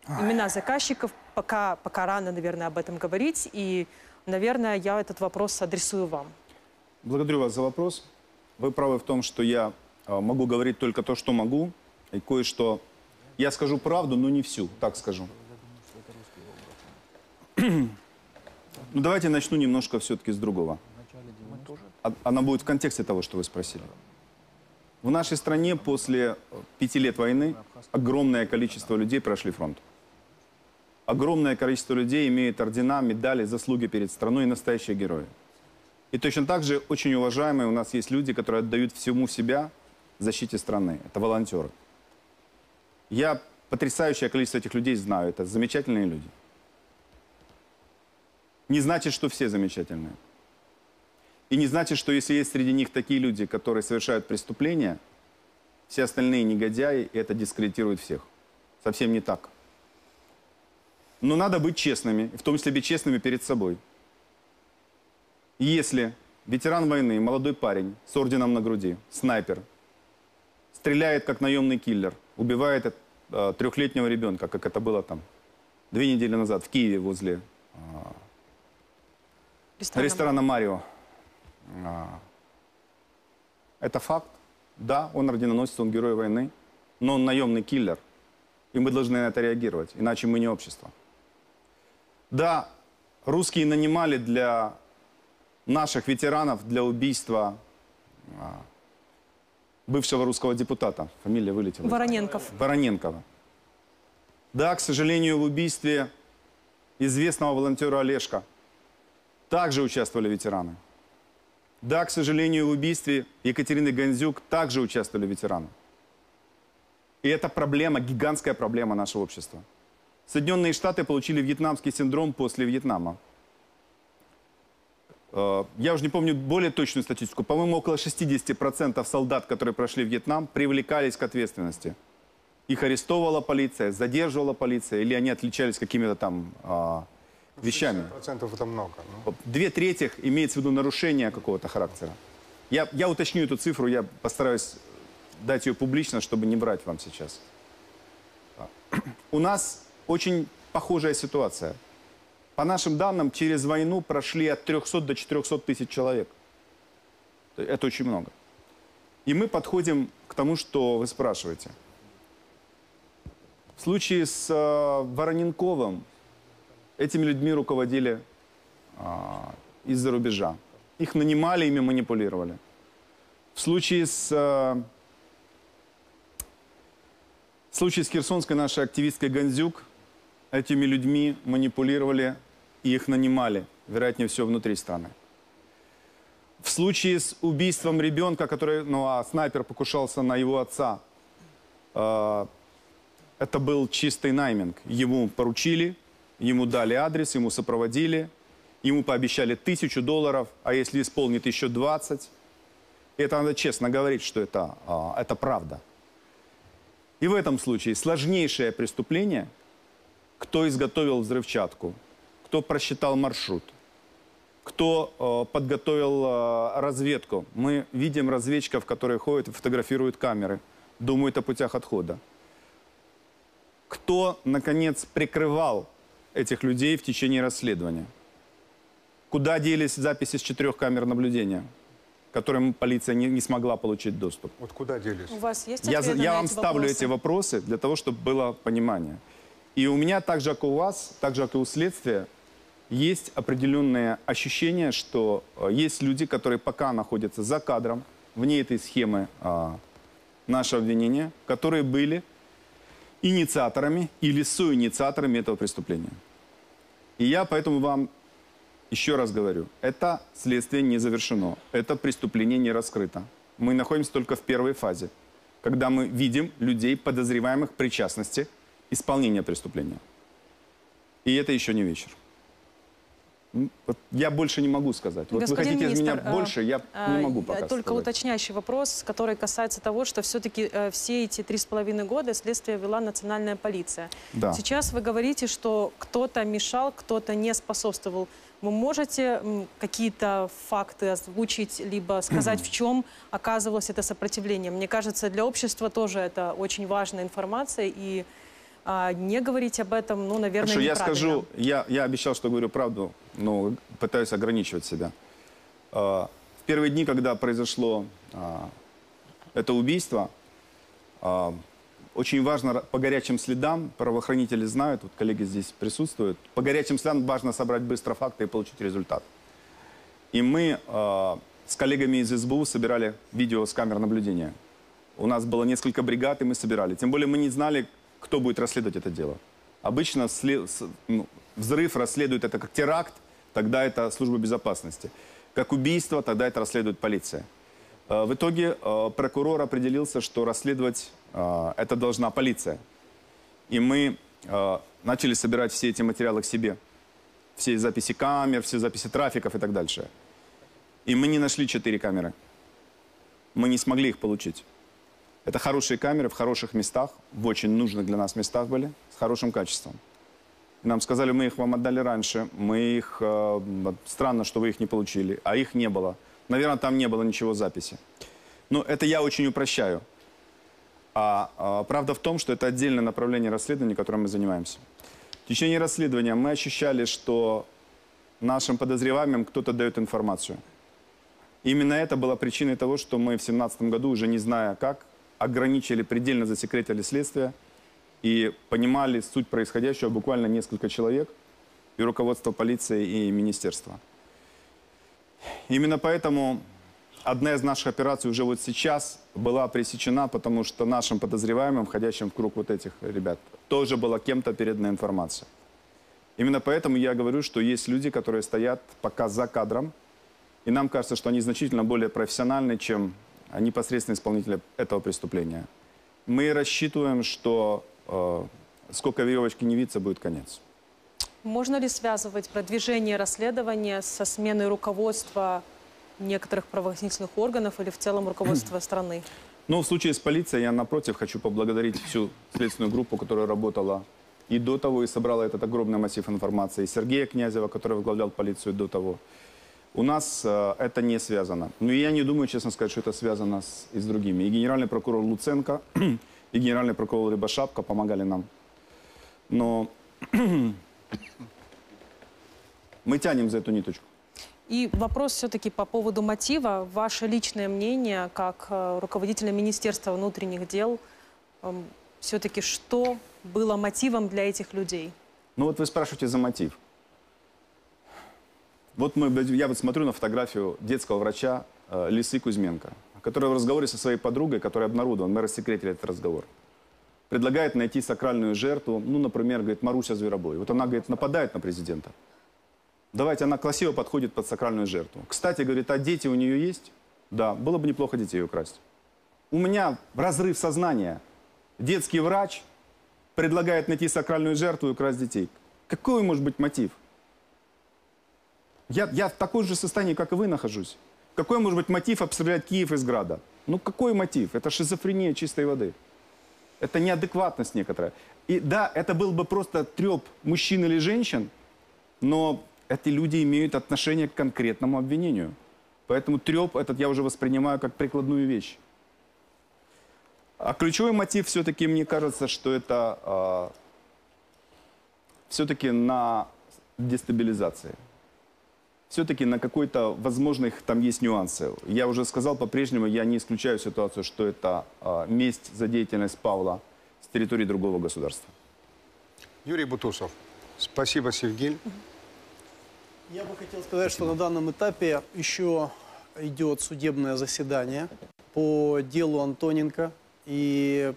имена заказчиков, пока рано, наверное, об этом говорить. И, наверное, я этот вопрос адресую вам. Благодарю вас за вопрос. Вы правы в том, что я могу говорить только то, что могу. И кое-что... Я скажу правду, но не всю, так скажу. Ну, давайте начну немножко все-таки с другого. Она будет в контексте того, что вы спросили. В нашей стране после 5 лет войны огромное количество людей прошли фронт. Огромное количество людей имеет ордена, медали, заслуги перед страной и настоящие герои. И точно так же очень уважаемые у нас есть люди, которые отдают всему себя в защите страны. Это волонтеры. Я потрясающее количество этих людей знаю. Это замечательные люди. Не значит, что все замечательные. И не значит, что если есть среди них такие люди, которые совершают преступления, все остальные негодяи, и это дискредитирует всех. Совсем не так. Но надо быть честными, в том числе быть честными перед собой. Если ветеран войны, молодой парень с орденом на груди, снайпер, стреляет как наемный киллер, убивает 3-летнего ребенка, как это было там 2 недели назад в Киеве возле ресторана «Марио». Это факт. Да, он орденоносец, он герой войны, но он наемный киллер. И мы должны на это реагировать, иначе мы не общество. Да, русские нанимали для наших ветеранов, для убийства бывшего русского депутата. Фамилия вылетела. Вороненков. Вороненкова. Да, к сожалению, в убийстве известного волонтера Олежка также участвовали ветераны. Да, к сожалению, в убийстве Екатерины Гандзюк также участвовали ветераны. И это проблема, гигантская проблема нашего общества. Соединенные Штаты получили вьетнамский синдром после Вьетнама. Я уже не помню более точную статистику. По-моему, около 60% солдат, которые прошли Вьетнам, привлекались к ответственности. Их арестовывала полиция, задерживала полиция, или они отличались какими-то там вещами. 60% это много. 2/3 имеется в виду нарушение какого-то характера. Я уточню эту цифру, я постараюсь дать ее публично, чтобы не врать вам сейчас. У нас очень похожая ситуация. По нашим данным, через войну прошли от 300 до 400 тысяч человек. Это очень много. И мы подходим к тому, что вы спрашиваете. В случае с Вороненковым этими людьми руководили из-за рубежа. Их нанимали, ими манипулировали. В случае с херсонской нашей активисткой Гандзюк этими людьми манипулировали и их нанимали, вероятнее всего, внутри страны. В случае с убийством ребенка, который, снайпер покушался на его отца, это был чистый найминг. Ему поручили, ему дали адрес, ему сопроводили, ему пообещали $1000, а если исполнит еще 20. Это надо честно говорить, что это правда. И в этом случае сложнейшее преступление, кто изготовил взрывчатку, кто просчитал маршрут, кто подготовил разведку. Мы видим разведчиков, которые ходят и фотографируют камеры, думают о путях отхода. Кто, наконец, прикрывал этих людей в течение расследования? Куда делись записи с 4 камер наблюдения, к которым полиция не смогла получить доступ? Вот куда делись? У вас есть ответы Я на вам эти ставлю вопросы? эти вопросы для того, чтобы было понимание. И у меня, так же, как и у вас, так же, как и у следствия, есть определенное ощущение, что есть люди, которые пока находятся за кадром, вне этой схемы нашего обвинения, которые были инициаторами или соинициаторами этого преступления. И я поэтому вам еще раз говорю, это следствие не завершено, это преступление не раскрыто. Мы находимся только в первой фазе, когда мы видим людей, подозреваемых в причастности исполнения преступления. И это еще не вечер. Вот я больше не могу сказать. Вот вы хотите из меня больше, я не могу пока Только сказать. уточняющий вопрос, который касается того, что все-таки все эти 3,5 года следствие вела национальная полиция. Да. Сейчас вы говорите, что кто-то мешал, кто-то не способствовал. Вы можете какие-то факты озвучить, либо сказать, в чем оказывалось это сопротивление? Мне кажется, для общества тоже это очень важная информация, и не говорить об этом, наверное, Хорошо, я неправильно. скажу, я обещал, что говорю правду, но пытаюсь ограничивать себя. В первые дни, когда произошло это убийство. Очень важно по горячим следам, правоохранители знают, вот коллеги здесь присутствуют, по горячим следам важно собрать быстро факты и получить результат. И мы с коллегами из СБУ собирали видео с камер наблюдения. У нас было несколько бригад, и мы собирали. Тем более мы не знали, кто будет расследовать это дело. Обычно взрыв расследует это как теракт, тогда это служба безопасности. Как убийство, тогда это расследует полиция. В итоге прокурор определился, что расследовать это должна полиция. И мы начали собирать все эти материалы к себе. Все записи камер, все записи трафиков и так дальше. И мы не нашли 4 камеры. Мы не смогли их получить. Это хорошие камеры в хороших местах, в очень нужных для нас местах были, с хорошим качеством. И нам сказали, мы их вам отдали раньше, странно, что вы их не получили, а их не было. Наверное, там не было ничего записи. Но это я очень упрощаю. Правда в том, что это отдельное направление расследования, которым мы занимаемся. В течение расследования мы ощущали, что нашим подозреваемым кто-то дает информацию. Именно это было причиной того, что мы в 2017 году, уже не зная как, ограничили, предельно засекретили следствие и понимали суть происходящего буквально несколько человек, и руководство полиции, и министерства. Именно поэтому одна из наших операций уже вот сейчас была пресечена, потому что нашим подозреваемым, входящим в круг вот этих ребят, тоже была кем-то передана информация. Именно поэтому я говорю, что есть люди, которые стоят пока за кадром, и нам кажется, что они значительно более профессиональны, чем непосредственно исполнители этого преступления. Мы рассчитываем, что сколько веревочки не виться, будет конец. Можно ли связывать продвижение расследования со сменой руководства некоторых правоохранительных органов или в целом руководства страны? Ну, в случае с полицией я, напротив, хочу поблагодарить всю следственную группу, которая работала и до того, и собрала этот огромный массив информации, и Сергея Князева, который возглавлял полицию до того. У нас это не связано. Но я не думаю, честно сказать, что это связано и с другими. И генеральный прокурор Луценко, и генеральный прокурор Рябошапка помогали нам. Но мы тянем за эту ниточку. И вопрос все-таки по поводу мотива. Ваше личное мнение, как руководителя Министерства внутренних дел, все-таки что было мотивом для этих людей? Ну вот вы спрашиваете за мотив. Вот я вот смотрю на фотографию детского врача Лисы Кузьменко, который в разговоре со своей подругой, который обнародован, мы рассекретили этот разговор, предлагает найти сакральную жертву, ну, например, говорит, Маруся Зверобой. Вот она, говорит, нападает на президента. Давайте, она красиво подходит под сакральную жертву. Кстати, говорит, а дети у нее есть? Да, было бы неплохо детей украсть. У меня разрыв сознания. Детский врач предлагает найти сакральную жертву и украсть детей. Какой может быть мотив? Я в таком же состоянии, как и вы, нахожусь. Какой может быть мотив обстрелять Киев из Града? Ну какой мотив? Это шизофрения чистой воды. Это неадекватность некоторая. И да, это был бы просто треп мужчин или женщин, но эти люди имеют отношение к конкретному обвинению. Поэтому треп этот я уже воспринимаю как прикладную вещь. А ключевой мотив все-таки, мне кажется, что это все-таки на дестабилизации. Все-таки на какой-то, возможно, там есть нюансы. Я уже сказал, по-прежнему я не исключаю ситуацию, что это месть за деятельность Павла с территории другого государства. Юрий Бутусов. Спасибо, Севгиль. Я бы хотел сказать, что на данном этапе еще идет судебное заседание по делу Антоненко. И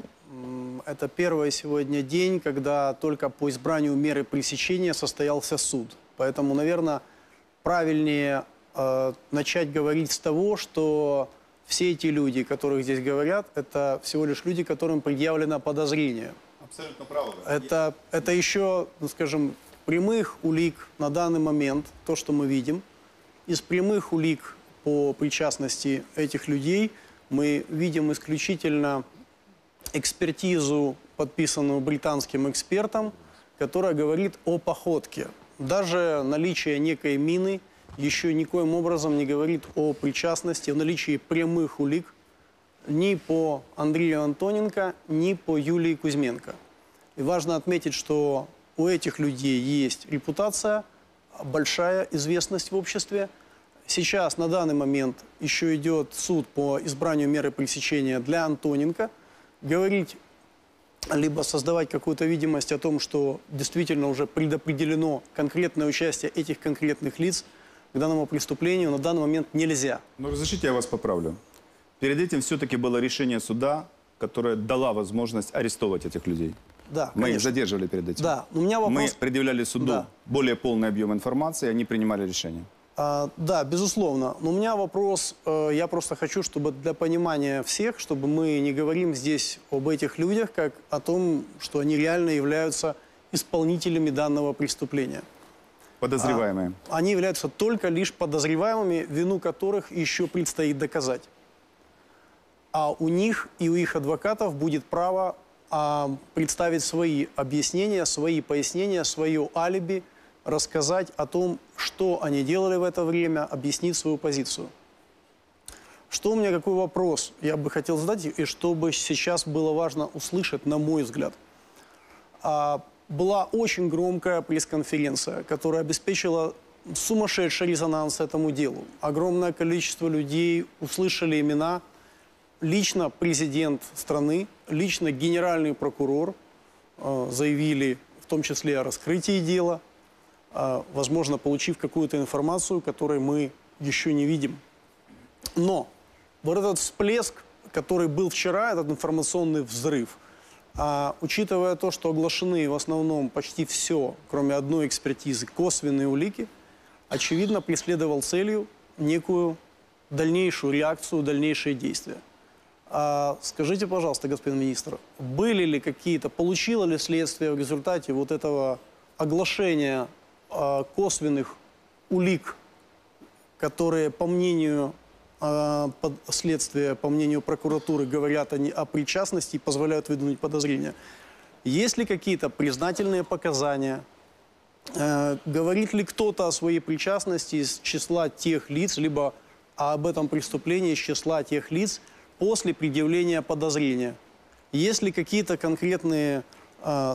это первый сегодня день, когда только по избранию меры пресечения состоялся суд. Поэтому, наверное, правильнее начать говорить с того, что все эти люди, которых здесь говорят, это всего лишь люди, которым предъявлено подозрение. Абсолютно правда. Это еще, ну, скажем, прямых улик на данный момент, то, что мы видим. Из прямых улик по причастности этих людей мы видим исключительно экспертизу, подписанную британским экспертом, которая говорит о походке. Даже наличие некой мины еще никоим образом не говорит о причастности, о наличии прямых улик ни по Андрею Антоненко, ни по Юлии Кузьменко. И важно отметить, что у этих людей есть репутация, большая известность в обществе, Сейчас, на данный момент, еще идет суд по избранию меры пресечения для Антоненко. Говорить, либо создавать какую-то видимость о том, что действительно уже предопределено конкретное участие этих конкретных лиц к данному преступлению, на данный момент нельзя. Ну, разрешите, я вас поправлю. Перед этим все-таки было решение суда, которое дало возможность арестовывать этих людей. Да, Мы их конечно. задерживали перед этим. Да, у меня вопрос... Мы предъявляли суду более полный объем информации, они принимали решение. Да, безусловно. Но у меня вопрос, я просто хочу, чтобы для понимания всех, чтобы мы не говорим здесь об этих людях, как о том, что они реально являются исполнителями данного преступления. Подозреваемые. Они являются только лишь подозреваемыми, вину которых еще предстоит доказать. А у них и у их адвокатов будет право представить свои объяснения, свои пояснения, свое алиби, рассказать о том, что они делали в это время, объяснить свою позицию. Что у меня, какой вопрос я бы хотел задать, и что бы сейчас было важно услышать, на мой взгляд. Была очень громкая пресс-конференция, которая обеспечила сумасшедший резонанс этому делу. Огромное количество людей услышали имена. Лично президент страны, лично генеральный прокурор заявили в том числе о раскрытии дела, возможно, получив какую-то информацию, которую мы еще не видим. Но вот этот всплеск, который был вчера, этот информационный взрыв, учитывая то, что оглашены в основном почти все, кроме одной экспертизы, косвенные улики, очевидно, преследовал целью некую дальнейшую реакцию, дальнейшие действия. Скажите, пожалуйста, господин министр, были ли какие-то, получило ли следствие в результате вот этого оглашения косвенных улик, которые, по мнению следствия, по мнению прокуратуры, говорят они о причастности и позволяют выдвинуть подозрения? Есть ли какие-то признательные показания? Говорит ли кто-то о своей причастности из числа тех лиц, либо об этом преступлении из числа тех лиц после предъявления подозрения? Есть ли какие-то конкретные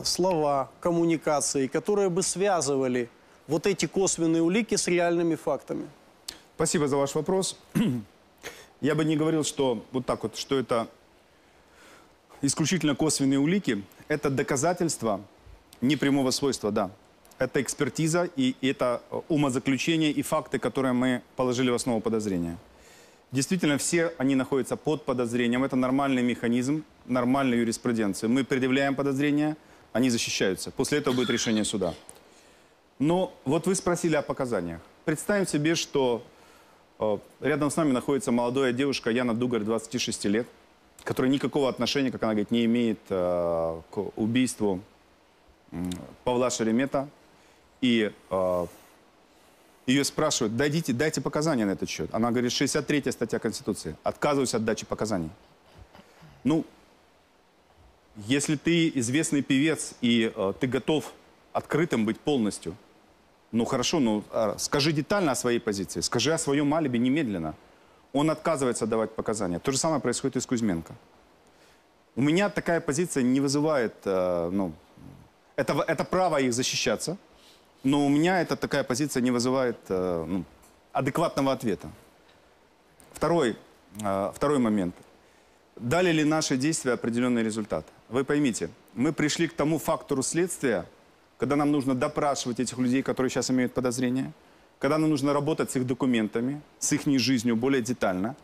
слова, коммуникации, которые бы связывали вот эти косвенные улики с реальными фактами? Спасибо за ваш вопрос. Я бы не говорил, что вот так вот, что это исключительно косвенные улики. Это доказательства непрямого свойства, да. Это экспертиза и это умозаключение и факты, которые мы положили в основу подозрения. Действительно, все они находятся под подозрением. Это нормальный механизм, нормальной юриспруденции. Мы предъявляем подозрения, они защищаются. После этого будет решение суда. Но вот вы спросили о показаниях. Представим себе, что рядом с нами находится молодая девушка Яна Дугарь, 26 лет, которая никакого отношения, как она говорит, не имеет к убийству Павла Шеремета. И ее спрашивают, дайте показания на этот счет. Она говорит, 63-я статья Конституции. Отказываюсь от дачи показаний. Ну, если ты известный певец и ты готов открытым быть полностью, ну хорошо, ну скажи детально о своей позиции, скажи о своем алиби немедленно. Он отказывается давать показания. То же самое происходит и с Кузьменко. У меня такая позиция не вызывает, это право их защищаться. Но у меня такая позиция не вызывает адекватного ответа. Второй момент. Дали ли наши действия определенный результат? Вы поймите, мы пришли к тому фактору следствия, когда нам нужно допрашивать этих людей, которые сейчас имеют подозрения, когда нам нужно работать с их документами, с их жизнью более детально,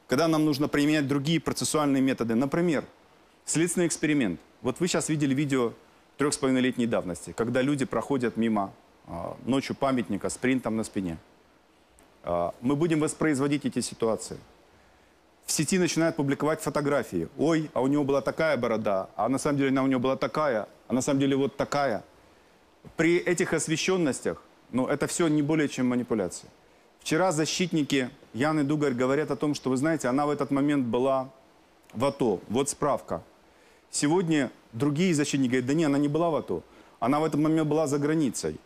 когда нам нужно применять другие процессуальные методы. Например, следственный эксперимент. Вот вы сейчас видели видео 3,5-летней давности, когда люди проходят мимо ночью памятника с принтом на спине. Мы будем воспроизводить эти ситуации. В сети начинают публиковать фотографии. Ой, а у него была такая борода, а на самом деле она у него была такая, а на самом деле вот такая. При этих освещенностях, это все не более чем манипуляция. Вчера защитники Яны Дугарь говорят о том, что, вы знаете, она в этот момент была в АТО. Вот справка. Сегодня другие защитники говорят, да нет, она не была в АТО. Она в этот момент была за границей.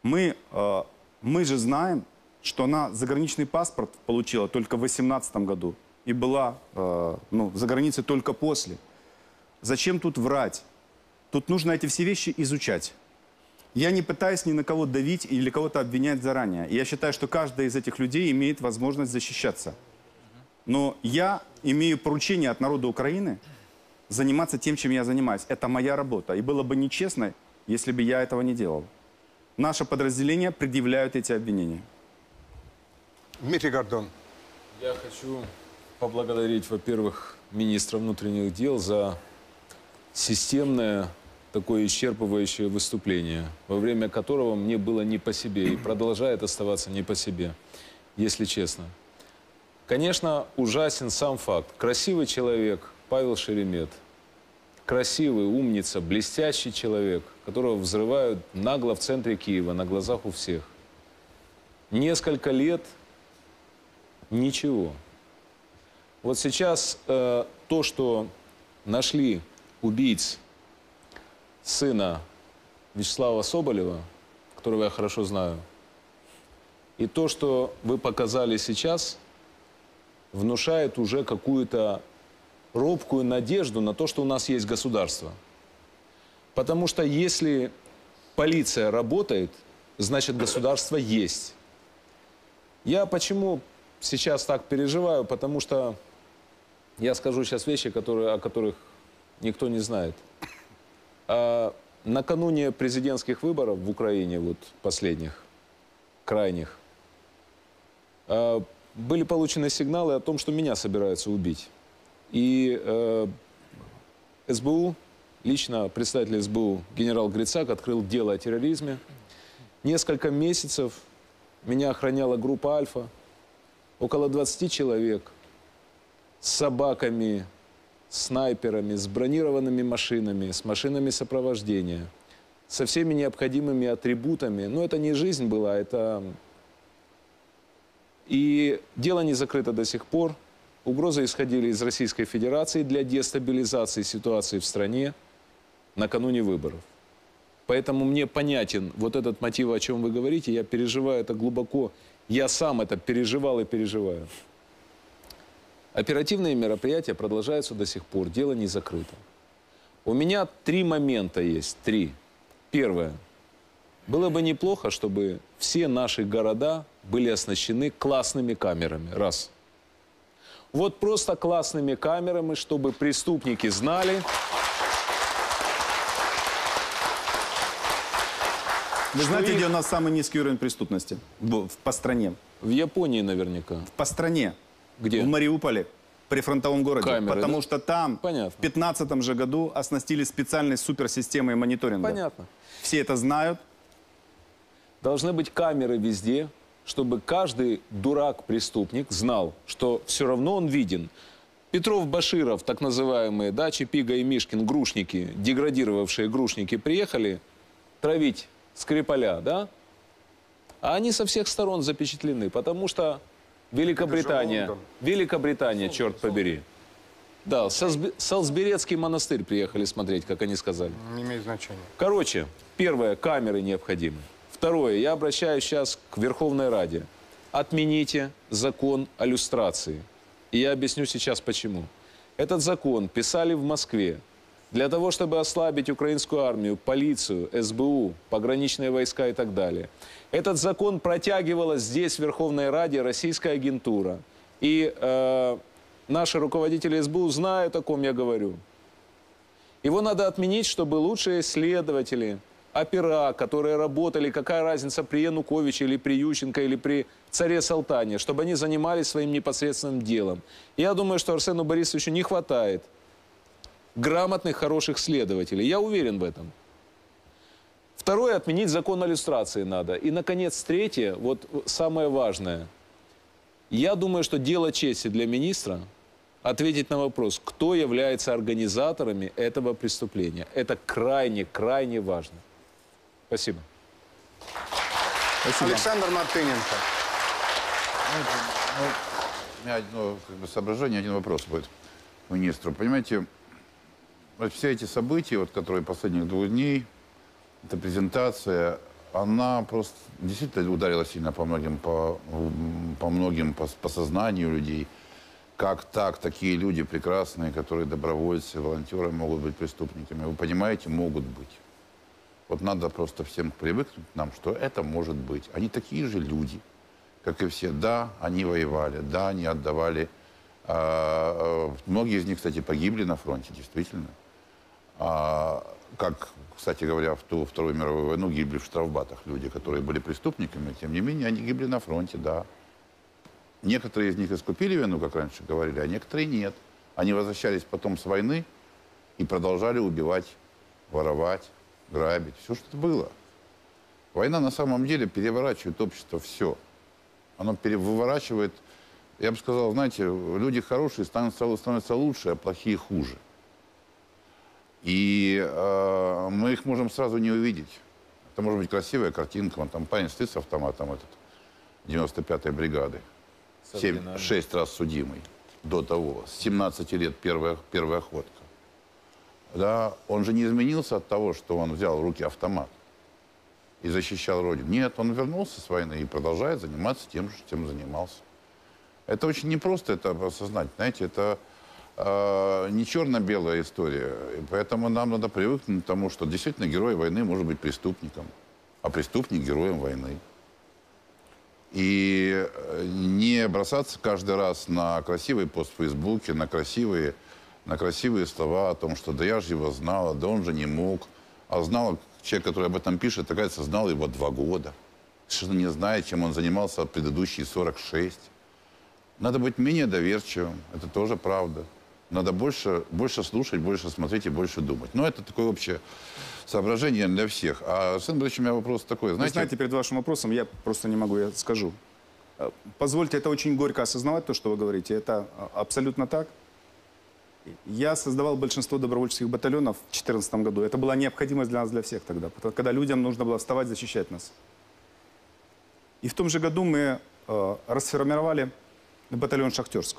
Мы же знаем, что она заграничный паспорт получила только в 2018 году. И была за границей только после. Зачем тут врать? Тут нужно эти все вещи изучать. Я не пытаюсь ни на кого давить или кого-то обвинять заранее. Я считаю, что каждый из этих людей имеет возможность защищаться. Но я имею поручение от народа Украины заниматься тем, чем я занимаюсь. Это моя работа. И было бы нечестно, если бы я этого не делал. Наше подразделение предъявляют эти обвинения. Дмитрий Гордон. Я хочу поблагодарить, во-первых, министра внутренних дел за системное, такое исчерпывающее выступление, во время которого мне было не по себе и продолжает оставаться не по себе, если честно. Конечно, ужасен сам факт. Красивый человек Павел Шеремет, красивый, умница, блестящий человек, которого взрывают нагло в центре Киева, на глазах у всех. Несколько лет ничего. Вот сейчас то, что нашли убийц сына Вячеслава Соболева, которого я хорошо знаю, и то, что вы показали сейчас, внушает уже какую-то робкую надежду на то, что у нас есть государство. Потому что если полиция работает, значит государство есть. Я почему сейчас так переживаю? Потому что я скажу сейчас вещи, о которых никто не знает. Накануне президентских выборов в Украине, вот последних, крайних, были получены сигналы о том, что меня собираются убить. И СБУ, лично представитель СБУ генерал Грицак открыл дело о терроризме. Несколько месяцев меня охраняла группа «Альфа», около 20 человек с собаками, снайперами, с бронированными машинами, с машинами сопровождения, со всеми необходимыми атрибутами. Но это не жизнь была, это... И дело не закрыто до сих пор. Угрозы исходили из Российской Федерации для дестабилизации ситуации в стране накануне выборов. Поэтому мне понятен вот этот мотив, о чем вы говорите. Я переживаю это глубоко. Я сам это переживал и переживаю. Оперативные мероприятия продолжаются до сих пор. Дело не закрыто. У меня 3 момента есть. 3. Первое. Было бы неплохо, чтобы все наши города были оснащены классными камерами. Раз. Вот просто классными камерами, чтобы преступники знали... Вы знаете, где у нас самый низкий уровень преступности? По стране. В Японии наверняка. По стране. Где? В Мариуполе, прифронтовом городе. Камеры, потому да? что там Понятно. в 2015 же году оснастили специальной суперсистемой мониторинга. Понятно. Все это знают. Должны быть камеры везде, чтобы каждый дурак-преступник знал, что все равно он виден. Петров, Баширов, так называемые, да, Чапига и Мишкин, грушники, деградировавшие грушники, приехали травить Скрипаля, да? А они со всех сторон запечатлены, потому что Великобритания, черт побери. Да, Салзберецкий монастырь приехали смотреть, как они сказали. Не имеет значения. Короче, первое, камеры необходимы. Второе, я обращаюсь сейчас к Верховной Раде. Отмените закон о люстрации. И я объясню сейчас почему. Этот закон писали в Москве для того, чтобы ослабить украинскую армию, полицию, СБУ, пограничные войска и так далее. Этот закон протягивала здесь, в Верховной Раде, российская агентура. И наши руководители СБУ знают, о ком я говорю. Его надо отменить, чтобы лучшие следователи, опера, которые работали, какая разница, при Януковиче или при Ющенко, или при царе Салтане, чтобы они занимались своим непосредственным делом. Я думаю, что Арсену Борисовичу не хватает грамотных, хороших следователей. Я уверен в этом. Второе, отменить закон о люстрации надо. И, наконец, третье, вот самое важное. Я думаю, что дело чести для министра ответить на вопрос, кто является организаторами этого преступления. Это крайне, крайне важно. Спасибо. Спасибо. Александр Мартыненко. У меня одно соображение, один вопрос будет к министру. Понимаете, вот все эти события, вот, которые последних 2 дней, эта презентация, она просто действительно ударила сильно по многим, по сознанию людей. Как так, такие люди прекрасные, которые добровольцы, волонтеры, могут быть преступниками? Вы понимаете, могут быть. Вот надо просто всем привыкнуть нам, что это может быть. Они такие же люди, как и все. Да, они воевали, да, они отдавали. Многие из них, кстати, погибли на фронте, действительно. Как, кстати говоря, в ту Вторую мировую войну гибли в штрафбатах люди, которые были преступниками. Тем не менее, они гибли на фронте, да. Некоторые из них искупили вину, как раньше говорили, а некоторые нет. Они возвращались потом с войны и продолжали убивать, воровать, грабить. Все, что было. Война на самом деле переворачивает общество все. Оно выворачивает, я бы сказал, знаете, люди хорошие становятся лучше, а плохие хуже. И мы их можем сразу не увидеть. Это может быть красивая картинка. Вон там парень стоит с автоматом, этот, 95-й бригады. 6 раз судимый до того. С 17 лет первая охотка. Да, он же не изменился от того, что он взял в руки автомат и защищал Родину. Нет, он вернулся с войны и продолжает заниматься тем, чем занимался. Это очень непросто это осознать. Знаете, это не черно-белая история. И поэтому нам надо привыкнуть к тому, что действительно герой войны может быть преступником, а преступник героем войны. И не бросаться каждый раз на красивый пост в Фейсбуке, на красивые слова о том, что да я же его знала, да он же не мог. А знал человек, который об этом пишет, оказывается, знал его 2 года. Совершенно не знает, чем он занимался предыдущие 46. Надо быть менее доверчивым, это тоже правда. Надо больше слушать, больше смотреть и больше думать. Но это такое общее соображение для всех. А, Александр Борисович, у меня вопрос такой. Знаете, перед вашим вопросом я просто не могу, я скажу. Позвольте, это очень горько осознавать, то, что вы говорите. Это абсолютно так. Я создавал большинство добровольческих батальонов в 2014 году. Это была необходимость для нас, для всех тогда. Когда людям нужно было вставать, защищать нас. И в том же году мы расформировали батальон «Шахтерск».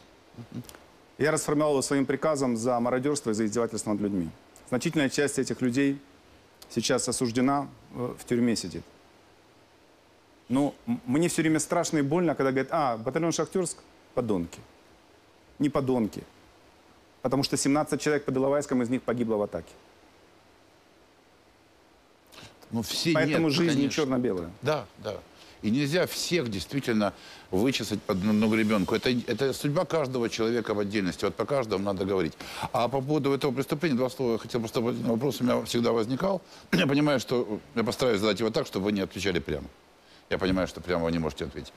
Я расформировал его своим приказом за мародерство и за издевательство над людьми. Значительная часть этих людей сейчас осуждена, в тюрьме сидит. Но мне все время страшно и больно, когда говорят, батальон «Шахтерск» – подонки. Не подонки. Потому что 17 человек под Иловайском, из них погибло в атаке. Ну, все поэтому нет, жизнь не конечно. черно-белая. Да, да. И нельзя всех действительно вычесать под одну гребенку. Это судьба каждого человека в отдельности. Вот по каждому надо говорить. А по поводу этого преступления, 2 слова. Я хотел просто... Вопрос у меня всегда возникал. Я понимаю, что... Я постараюсь задать его так, чтобы вы не отвечали прямо. Я понимаю, что прямо вы не можете ответить.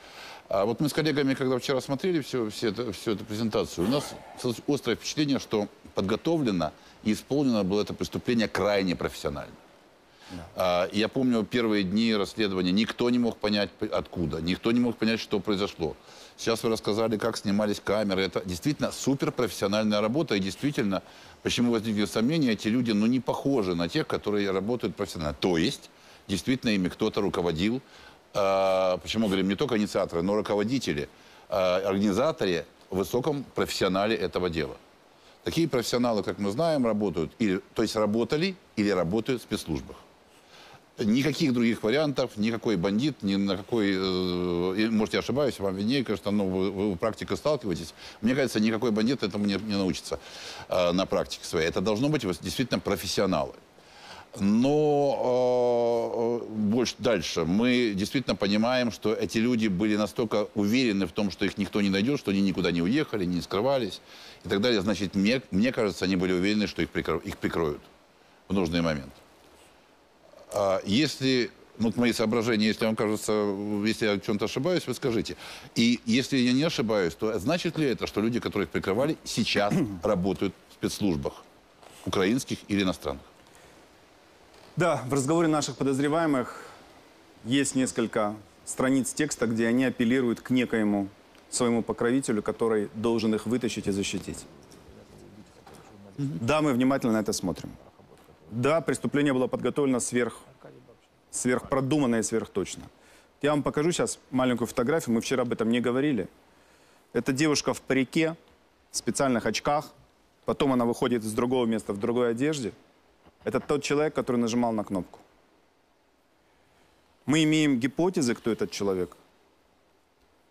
А вот мы с коллегами, когда вчера смотрели всю эту презентацию, у нас острое впечатление, что подготовлено и исполнено было это преступление крайне профессионально. Я помню первые дни расследования, никто не мог понять, откуда, никто не мог понять, что произошло. Сейчас вы рассказали, как снимались камеры. Это действительно суперпрофессиональная работа. И действительно, почему возникли сомнения, эти люди не похожи на тех, которые работают профессионально. То есть, действительно, ими кто-то руководил. Почему говорим, не только инициаторы, но руководители, организаторы в высоком профессионале этого дела. Такие профессионалы, как мы знаем, работают, то есть работали или работают в спецслужбах. Никаких других вариантов, никакой бандит, ни на какой, может, я ошибаюсь, вам виднее, конечно, но вы в практике сталкиваетесь. Мне кажется, никакой бандит этому не научится на практике своей. Это должно быть действительно профессионалы. Но дальше мы действительно понимаем, что эти люди были настолько уверены в том, что их никто не найдет, что они никуда не уехали, не скрывались и так далее. Значит, мне кажется, они были уверены, что их прикроют в нужный момент. Если, мои соображения, если вам кажется, если я в чем-то ошибаюсь, вы скажите. И если я не ошибаюсь, то значит ли это, что люди, которые их прикрывали, сейчас работают в спецслужбах, украинских или иностранных? Да, в разговоре наших подозреваемых есть несколько страниц текста, где они апеллируют к некоему своему покровителю, который должен их вытащить и защитить. Да, мы внимательно на это смотрим. Да, преступление было подготовлено сверхпродуманно и сверхточно. Я вам покажу сейчас маленькую фотографию, мы вчера об этом не говорили. Это девушка в парике, в специальных очках, потом она выходит из другого места в другой одежде. Это тот человек, который нажимал на кнопку. Мы имеем гипотезы, кто этот человек,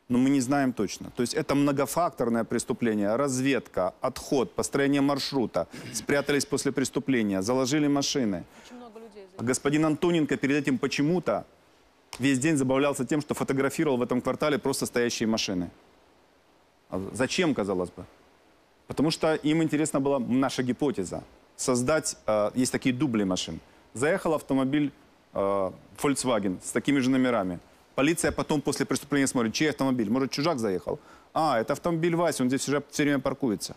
но мы не знаем точно. То есть это многофакторное преступление. Разведка, отход, построение маршрута. Спрятались после преступления, заложили машины. Очень много людей Господин Антоненко перед этим почему-то весь день забавлялся тем, что фотографировал в этом квартале просто стоящие машины. Зачем, казалось бы? Потому что им интересна была наша гипотеза. Создать, есть такие дубли машин. Заехал автомобиль Volkswagen с такими же номерами. Полиция потом после преступления смотрит, чей автомобиль. Может, чужак заехал? А, это автомобиль Васи, он здесь уже все время паркуется.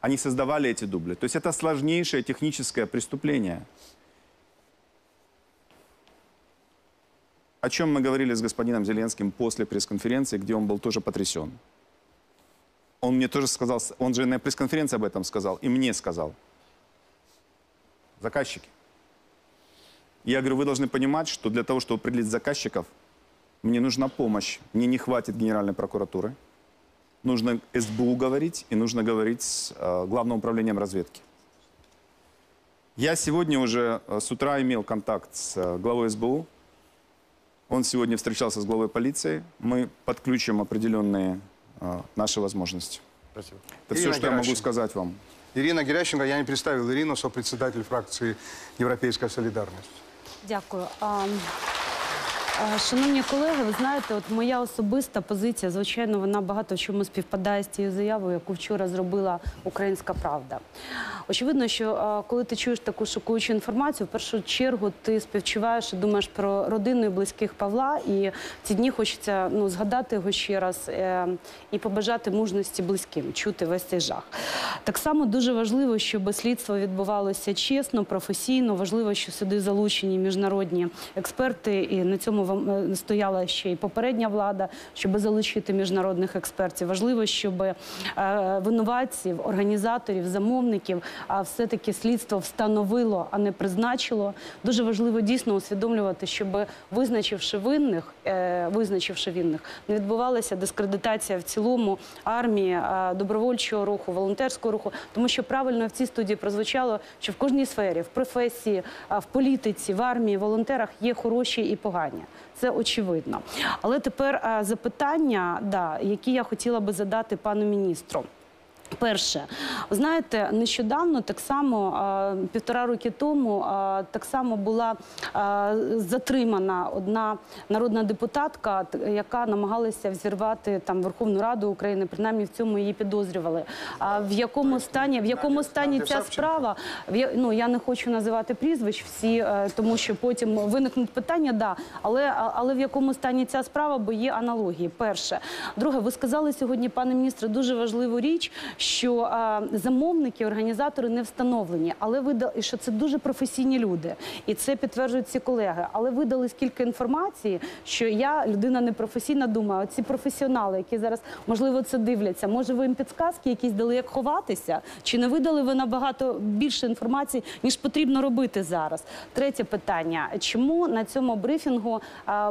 Они создавали эти дубли. То есть это сложнейшее техническое преступление. О чем мы говорили с господином Зеленским после пресс-конференции, где он был тоже потрясен. Он мне тоже сказал, он же на пресс-конференции об этом сказал, и мне сказал. Заказчики. Я говорю, вы должны понимать, что для того, чтобы определить заказчиков, мне нужна помощь. Мне не хватит Генеральной прокуратуры. Нужно СБУ говорить, и нужно говорить с Главным управлением разведки. Я сегодня уже с утра имел контакт с главой СБУ. Он сегодня встречался с главой полиции. Мы подключим определенные наши возможности. Спасибо. Это все, что я могу сказать вам. Ирина Геращенко, я не представил Ирину, сопредседатель фракции «Європейська солідарність». Дякую. Шановні колеги, ви знаєте, от моя особиста позиція, звичайно, вона багато в чому співпадає з тією заявою, яку вчора зробила «Українська правда». Очевидно, що коли ти чуєш таку шокуючу інформацію, в першу чергу ти співчуваєш і думаєш про родину і близьких Павла, і в ці дні хочеться згадати його ще раз і побажати мужності близьким, чути весь цей жах. Так само дуже важливо, щоб слідство відбувалося чесно, професійно, важливо, що сюди залучені міжнародні експерти, і на цьому стояла ще й попередня влада, щоб залучити міжнародних експертів. Важливо, щоб винуватців, організаторів, замовників все-таки слідство встановило, а не призначило. Дуже важливо дійсно усвідомлювати, щоб визначивши винних, не відбувалася дискредитація в цілому армії, добровольчого руху, волонтерського руху. Тому що правильно в цій студії прозвучало, що в кожній сфері, в професії, в політиці, в армії, в волонтерах є хороші і погані. Це очевидно. Але тепер запитання, які я хотіла би задати пану міністру. Перше, ви знаєте, нещодавно, так само, 1,5 роки тому, так само була затримана одна народна депутатка, яка намагалася взірвати Верховну Раду України, принаймні в цьому її підозрювали. В якому стані ця справа, я не хочу називати прізвищ всі, тому що потім виникнуть питання, але в якому стані ця справа, бо є аналогії, перше. Друге, ви сказали сьогодні, пане міністре, дуже важливу річ, що замовники, організатори не встановлені, і що це дуже професійні люди. І це підтверджують ці колеги. Але ви дали скільки інформації, що я, людина непрофесійна, думаю, ці професіонали, які зараз, можливо, це дивляться, може ви їм підсказки якісь дали, як ховатися? Чи не видали ви набагато більше інформації, ніж потрібно робити зараз? Третє питання. Чому на цьому брифінгу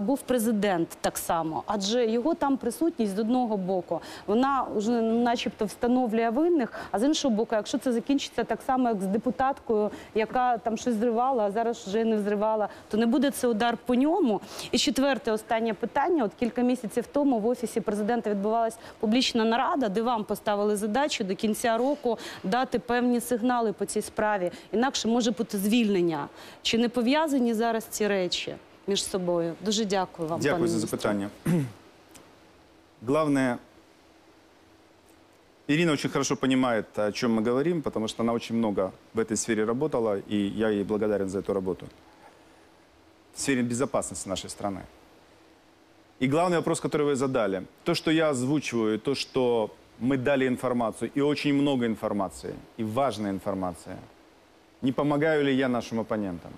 був президент так само? Адже його там присутність з одного боку, вона вже начебто встановлює винних, а з іншого боку, якщо це закінчиться так само, як з депутаткою, яка там щось зривала, а зараз вже не взривала, то не буде це удар по ньому. І четверте, останнє питання. От кілька місяців тому в Офісі президента відбувалася публічна нарада, де вам поставили задачу до кінця року дати певні сигнали по цій справі. Інакше може бути звільнення. Чи не пов'язані зараз ці речі між собою? Дуже дякую вам, пане Дякую за запитання. Главное, Ирина очень хорошо понимает, о чем мы говорим, потому что она очень много в этой сфере работала, и я ей благодарен за эту работу. В сфере безопасности нашей страны. И главный вопрос, который вы задали. То, что я озвучиваю, то, что мы дали информацию, и очень много информации, и важная информация. Не помогаю ли я нашим оппонентам?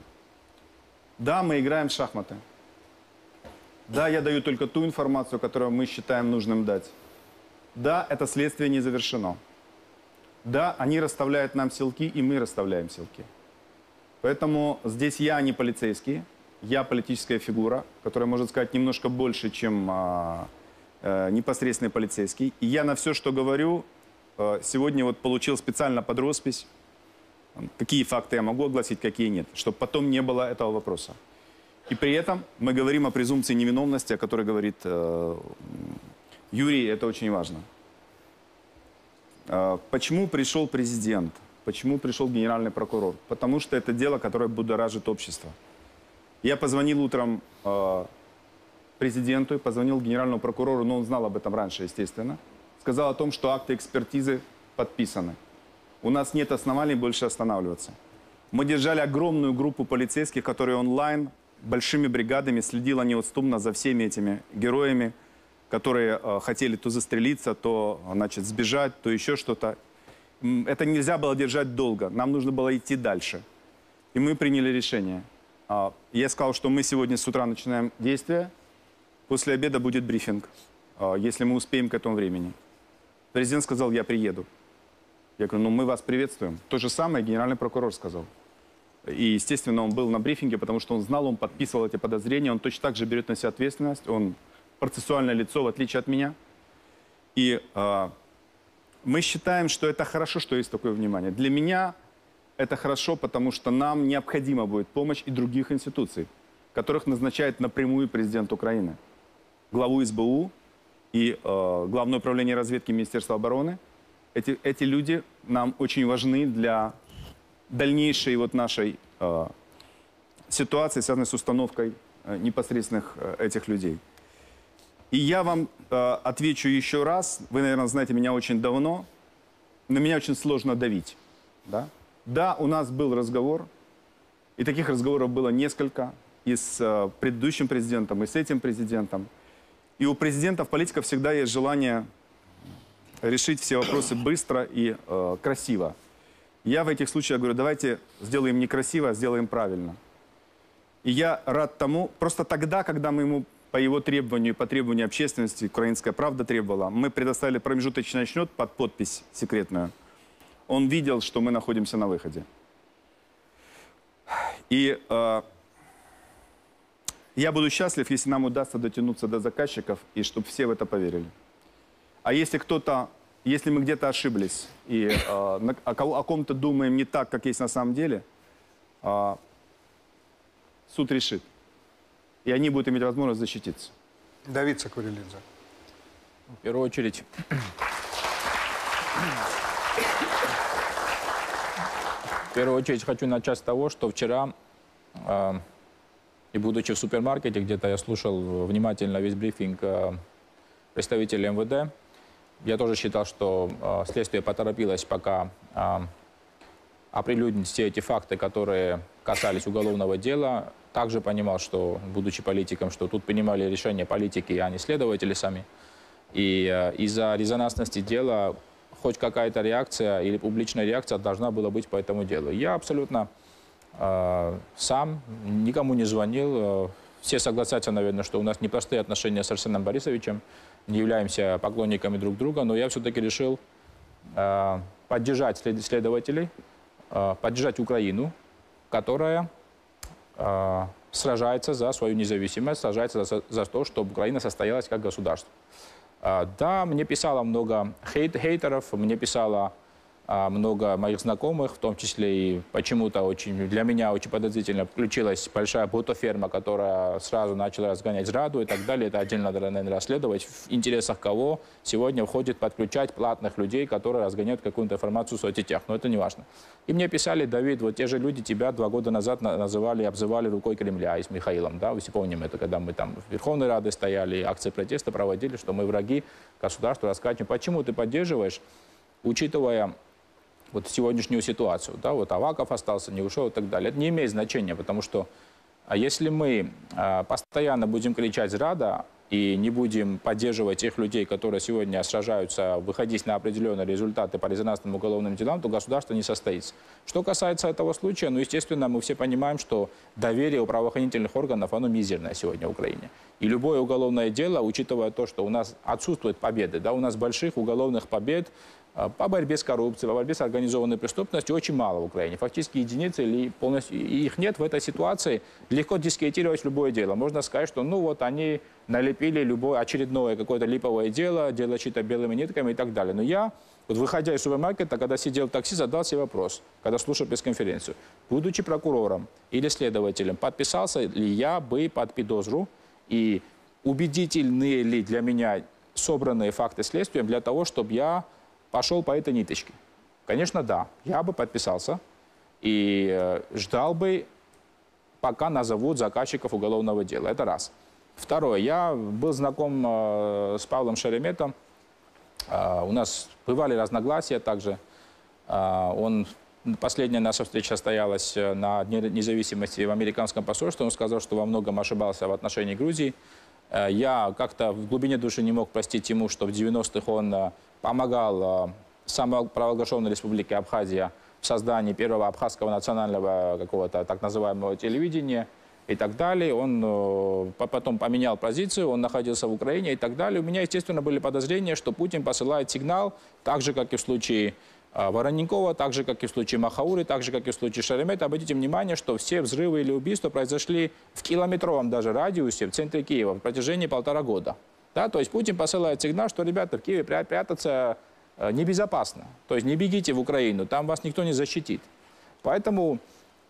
Да, мы играем в шахматы. Да, я даю только ту информацию, которую мы считаем нужным дать. Да, это следствие не завершено. Да, они расставляют нам силки, и мы расставляем силки. Поэтому здесь я не полицейский, я политическая фигура, которая может сказать немножко больше, чем непосредственный полицейский. И я на все, что говорю, сегодня вот получил специально под роспись, какие факты я могу огласить, какие нет, чтобы потом не было этого вопроса. И при этом мы говорим о презумпции невиновности, о которой говорит Юрий, это очень важно. Почему пришел президент? почему пришел генеральный прокурор. Потому что это дело, которое будоражит общество. Я позвонил утром президенту, позвонил генеральному прокурору, но он знал об этом раньше, естественно. Сказал о том, что акты экспертизы подписаны. У нас нет оснований больше останавливаться. Мы держали огромную группу полицейских, которые онлайн, большими бригадами следила неотступно за всеми этими героями, которые хотели то застрелиться, то, значит, сбежать, то еще что-то. Это нельзя было держать долго. Нам нужно было идти дальше. И мы приняли решение. Я сказал, что мы сегодня с утра начинаем действия. После обеда будет брифинг, если мы успеем к этому времени. Президент сказал, я приеду. Я говорю, ну мы вас приветствуем. То же самое генеральный прокурор сказал. И, естественно, он был на брифинге, потому что он знал, он подписывал эти подозрения. Он точно так же берет на себя ответственность. Он процессуальное лицо, в отличие от меня. И мы считаем, что это хорошо, что есть такое внимание. Для меня это хорошо, потому что нам необходима будет помощь и других институций, которых назначает напрямую президент Украины. Главу СБУ и Главное управление разведки Министерства обороны. Эти люди нам очень важны для дальнейшей вот нашей ситуации, связанной с установкой непосредственных этих людей. И я вам отвечу еще раз. Вы, наверное, знаете меня очень давно. На меня очень сложно давить. Да? Да, у нас был разговор. И таких разговоров было несколько. И с предыдущим президентом, и с этим президентом. И у президентов, политиков всегда есть желание решить все вопросы быстро и красиво. Я в этих случаях говорю, давайте сделаем не красиво, а сделаем правильно. И я рад тому, просто тогда, когда мы ему по его требованию и по требованию общественности, «Украинская правда» требовала, мы предоставили промежуточный счет под подпись секретную. Он видел, что мы находимся на выходе. И я буду счастлив, если нам удастся дотянуться до заказчиков, и чтобы все в это поверили. А если если мы где-то ошиблись, и о ком-то думаем не так, как есть на самом деле, суд решит. И они будут иметь возможность защититься. Давид Сакурилидзе. В первую очередь... В первую очередь хочу начать с того, что вчера, и будучи в супермаркете, где-то я слушал внимательно весь брифинг представителей МВД, я тоже считал, что следствие поторопилось пока оприлюднить все эти факты, которые касались уголовного дела. Также понимал, что, будучи политиком, что тут принимали решения политики, а не следователи сами. И из-за резонансности дела хоть какая-то реакция или публичная реакция должна была быть по этому делу. Я абсолютно сам никому не звонил. Все согласятся, наверное, что у нас непростые отношения с Арсеном Борисовичем, не являемся поклонниками друг друга, но я все-таки решил поддержать следователей, поддержать Украину, которая сражается за свою независимость, сражается за то, чтобы Украина состоялась как государство. Да, мне писало много хейтеров, мне писало много моих знакомых, в том числе и почему-то для меня очень подозрительно включилась большая ботоферма, которая сразу начала разгонять зраду и так далее. Это отдельно надо, наверное, расследовать, в интересах кого сегодня входит подключать платных людей, которые разгоняют какую-то информацию в соцсетях. Но это не важно. И мне писали, Давид, вот те же люди тебя 2 года назад называли, обзывали рукой Кремля и с Михаилом. Да? Вы все помним это, когда мы там в Верховной Раде стояли, акции протеста проводили, что мы враги государства, рассказываем. Почему ты поддерживаешь, учитывая вот сегодняшнюю ситуацию, да, вот Аваков остался, не ушел и так далее. Это не имеет значения, потому что если мы постоянно будем кричать «зрада» и не будем поддерживать тех людей, которые сегодня сражаются, выходить на определенные результаты по резонансным уголовным делам, то государство не состоится. Что касается этого случая, ну, естественно, мы все понимаем, что доверие у правоохранительных органов, оно мизерное сегодня в Украине. И любое уголовное дело, учитывая то, что у нас отсутствуют победы, да, у нас больших уголовных побед по борьбе с коррупцией, по борьбе с организованной преступностью очень мало в Украине. Фактически единицы или полностью их нет. В этой ситуации легко дискредитировать любое дело. Можно сказать, что ну вот они налепили любое очередное какое-то липовое дело, дело чьи-то белыми нитками и так далее. Но я, вот выходя из супермаркета, когда сидел в такси, задал себе вопрос, когда слушал пресс-конференцию. Будучи прокурором или следователем, подписался ли я бы под подозру и убедительные ли для меня собранные факты следствием для того, чтобы я пошел по этой ниточке, Конечно, да, я бы подписался и ждал бы, пока назовут заказчиков уголовного дела. Это раз. Второе. Я был знаком с Павлом Шереметом. У нас бывали разногласия также. Последняя наша встреча состоялась на Дне независимости в американском посольстве. Он сказал, что во многом ошибался в отношении Грузии. Я как-то в глубине души не мог простить ему, что в 90-х он помогал самопровозглашенной республике Абхазия в создании первого абхазского национального какого-то так называемого телевидения и так далее. Он потом поменял позицию, он находился в Украине и так далее. У меня, естественно, были подозрения, что Путин посылает сигнал, так же, как и в случае Вороненкова, так же, как и в случае Махаури, так же, как и в случае Шеремета. Обратите внимание, что все взрывы или убийства произошли в километровом даже радиусе в центре Киева в протяжении 1,5 года. Да? То есть Путин посылает сигнал, что, ребята, в Киеве прятаться небезопасно. То есть не бегите в Украину, там вас никто не защитит. Поэтому,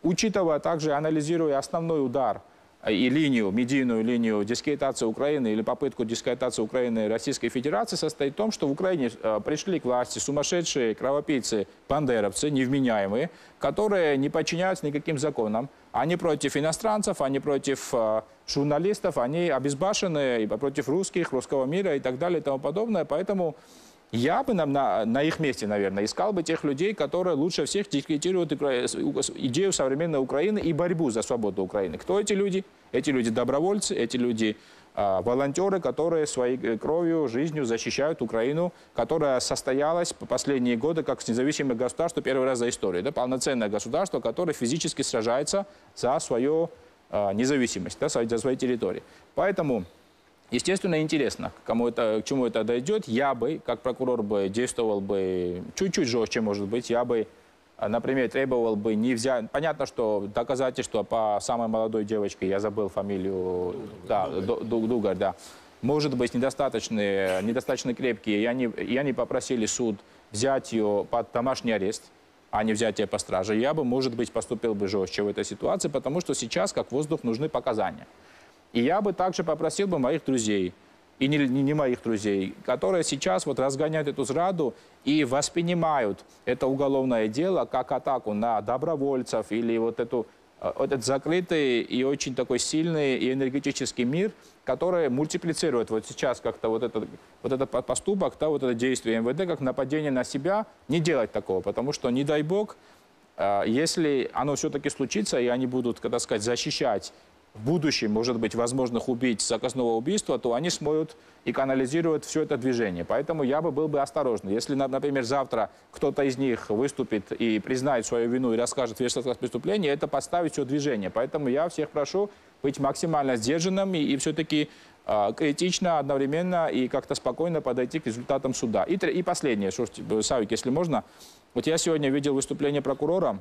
учитывая также, анализируя основной удар и линию, медийную линию дискредитации Украины или попытку дискредитации Украины Российской Федерации, состоит в том, что в Украине пришли к власти сумасшедшие кровопийцы, бандеровцы, невменяемые, которые не подчиняются никаким законам. Они против иностранцев, они против журналистов, они обезбашены и против русских, русского мира и так далее и тому подобное. Поэтому я бы на их месте, наверное, искал бы тех людей, которые лучше всех дискредитируют идею современной Украины и борьбу за свободу Украины. Кто эти люди? Эти люди добровольцы, эти люди волонтеры, которые своей кровью, жизнью защищают Украину, которая состоялась по последние годы как независимое государство первый раз за историю. Это полноценное государство, которое физически сражается за свою независимость, да, за свои территории. Поэтому... Естественно, интересно, к чему это дойдет. Я бы, как прокурор, действовал бы чуть-чуть жестче, может быть. Я бы, например, требовал бы не взять... Понятно, что доказательства по самой молодой девочке, я забыл фамилию, да, Дугарь, да, может быть, недостаточно крепкие. И они попросили суд взять ее под домашний арест, а не взять ее по страже. Я бы, может быть, поступил бы жестче в этой ситуации, потому что сейчас, как воздух, нужны показания. И я бы также попросил бы моих друзей, и не моих друзей, которые сейчас вот разгоняют эту зраду и воспринимают это уголовное дело как атаку на добровольцев или вот этот закрытый и очень такой сильный и энергетический мир, который мультиплицирует вот сейчас как-то вот этот поступок, да, вот это действие МВД, как нападение на себя. Не делать такого, потому что, не дай бог, если оно все-таки случится, и они будут, так сказать, защищать в будущем, может быть, возможных убийц заказного убийства, то они смоют и канализируют все это движение. Поэтому я бы был бы осторожен. Если, например, завтра кто-то из них выступит и признает свою вину и расскажет весь рассказ преступления, это подставит все движение. Поэтому я всех прошу быть максимально сдержанными и все-таки критично одновременно и как-то спокойно подойти к результатам суда. И последнее, Савик, если можно. Вот я сегодня видел выступление прокурора.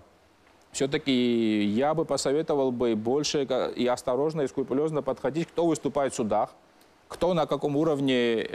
Все-таки я бы посоветовал бы больше и осторожно, и скрупулезно подходить, кто выступает в судах, кто на каком уровне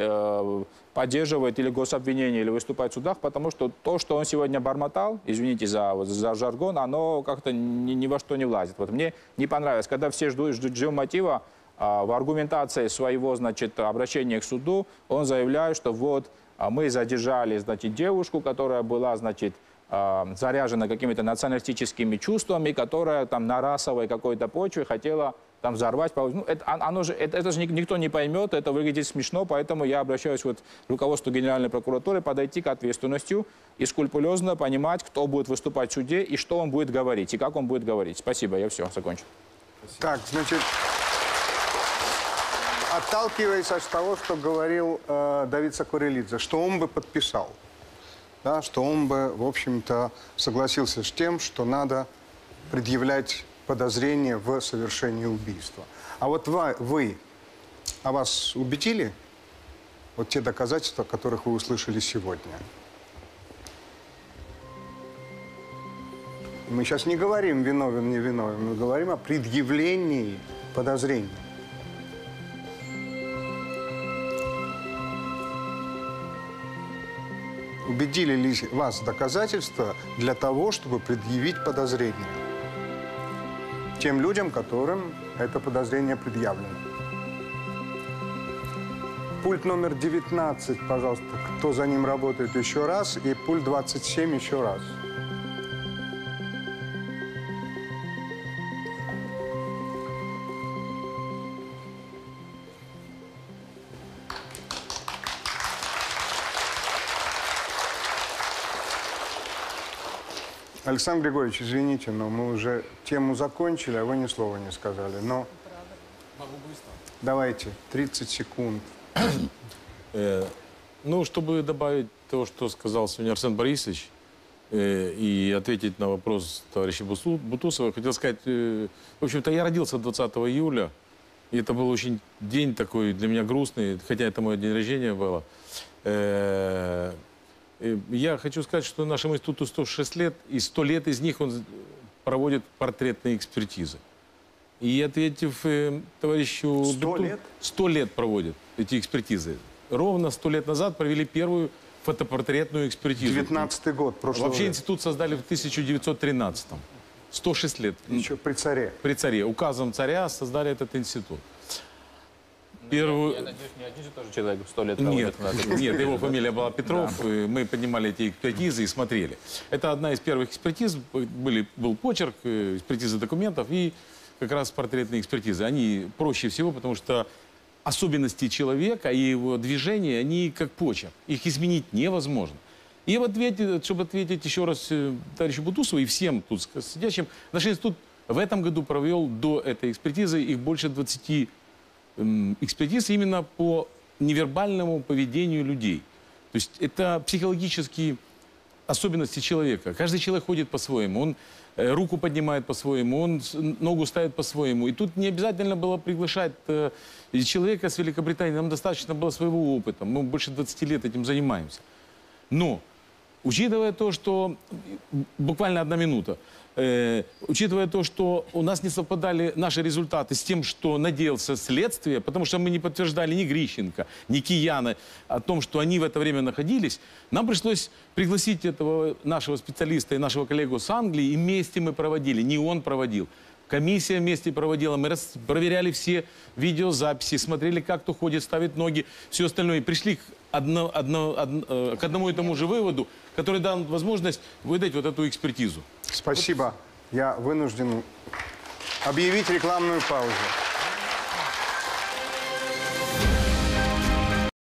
поддерживает или гособвинение, или выступает в судах, потому что то, что он сегодня бормотал, извините за жаргон, оно как-то ни во что не влазит. Вот мне не понравилось, когда все ждем мотива в аргументации своего, значит, обращения к суду, он заявляет, что вот мы задержали, значит, девушку, которая была, значит, заряжена какими-то националистическими чувствами, которая там на расовой какой-то почве хотела там взорвать. Ну, это же никто не поймет, это выглядит смешно, поэтому я обращаюсь вот к руководству Генеральной прокуратуры подойти к ответственности и скрупулезно понимать, кто будет выступать в суде и что он будет говорить, и как он будет говорить. Спасибо, я все, закончу. Так, значит, отталкиваясь от того, что говорил Давид Сакурелидзе, что он бы подписал, да, что он бы, в общем-то, согласился с тем, что надо предъявлять подозрение в совершении убийства. А вот а вас убедили вот те доказательства, которых вы услышали сегодня? Мы сейчас не говорим виновен, не виновен, мы говорим о предъявлении подозрений. Убедили ли вас доказательства для того, чтобы предъявить подозрение тем людям, которым это подозрение предъявлено? Пульт номер 19, пожалуйста, кто за ним работает, еще раз. И пульт 27 еще раз. Александр Григорьевич, извините, но мы уже тему закончили, а вы ни слова не сказали. Но давайте, 30 секунд. Ну, чтобы добавить то, что сказал сегодня Арсен Борисович, и ответить на вопрос товарища Бутусова, хотел сказать, в общем-то, я родился 20 июля, и это был очень день такой для меня грустный, хотя это мой день рождения было. Я хочу сказать, что нашему институту 106 лет, и 100 лет из них он проводит портретные экспертизы. И ответив товарищу... 100 лет? 100 лет проводят эти экспертизы. Ровно 100 лет назад провели первую фотопортретную экспертизу. 19-й год, прошлого Вообще лета. институт создали в 1913-м. 106 лет. Еще при царе. При царе. Указом царя создали этот институт. Первую... Я надеюсь, не один же тоже человек 100 лет Нет, проводит. нет, его фамилия была Петров, Да. и мы поднимали эти экспертизы и смотрели. Это одна из первых экспертиз, был почерк, экспертизы документов и как раз портретные экспертизы. Они проще всего, потому что особенности человека и его движения, они как почерк, их изменить невозможно. И в ответе, чтобы ответить еще раз товарищу Бутусову и всем тут сидящим, наш институт в этом году провел до этой экспертизы их больше 20 экспертиз именно по невербальному поведению людей. То есть это психологические особенности человека. Каждый человек ходит по-своему, он руку поднимает по-своему, он ногу ставит по-своему. И тут не обязательно было приглашать человека с Великобритании, нам достаточно было своего опыта. Мы больше 20 лет этим занимаемся. Но, учитывая то, что... Буквально 1 минута. Учитывая то, что у нас не совпадали наши результаты с тем, что надеялся следствие, потому что мы не подтверждали ни Грищенко, ни Кияна о том, что они в это время находились, нам пришлось пригласить этого нашего специалиста и нашего коллегу с Англии, и вместе мы проводили, не он проводил. Комиссия вместе проводила, мы проверяли все видеозаписи, смотрели, как кто ходит, ставит ноги, все остальное. И пришли к одному и тому же выводу, который дал возможность выдать вот эту экспертизу. Спасибо. Я вынужден объявить рекламную паузу.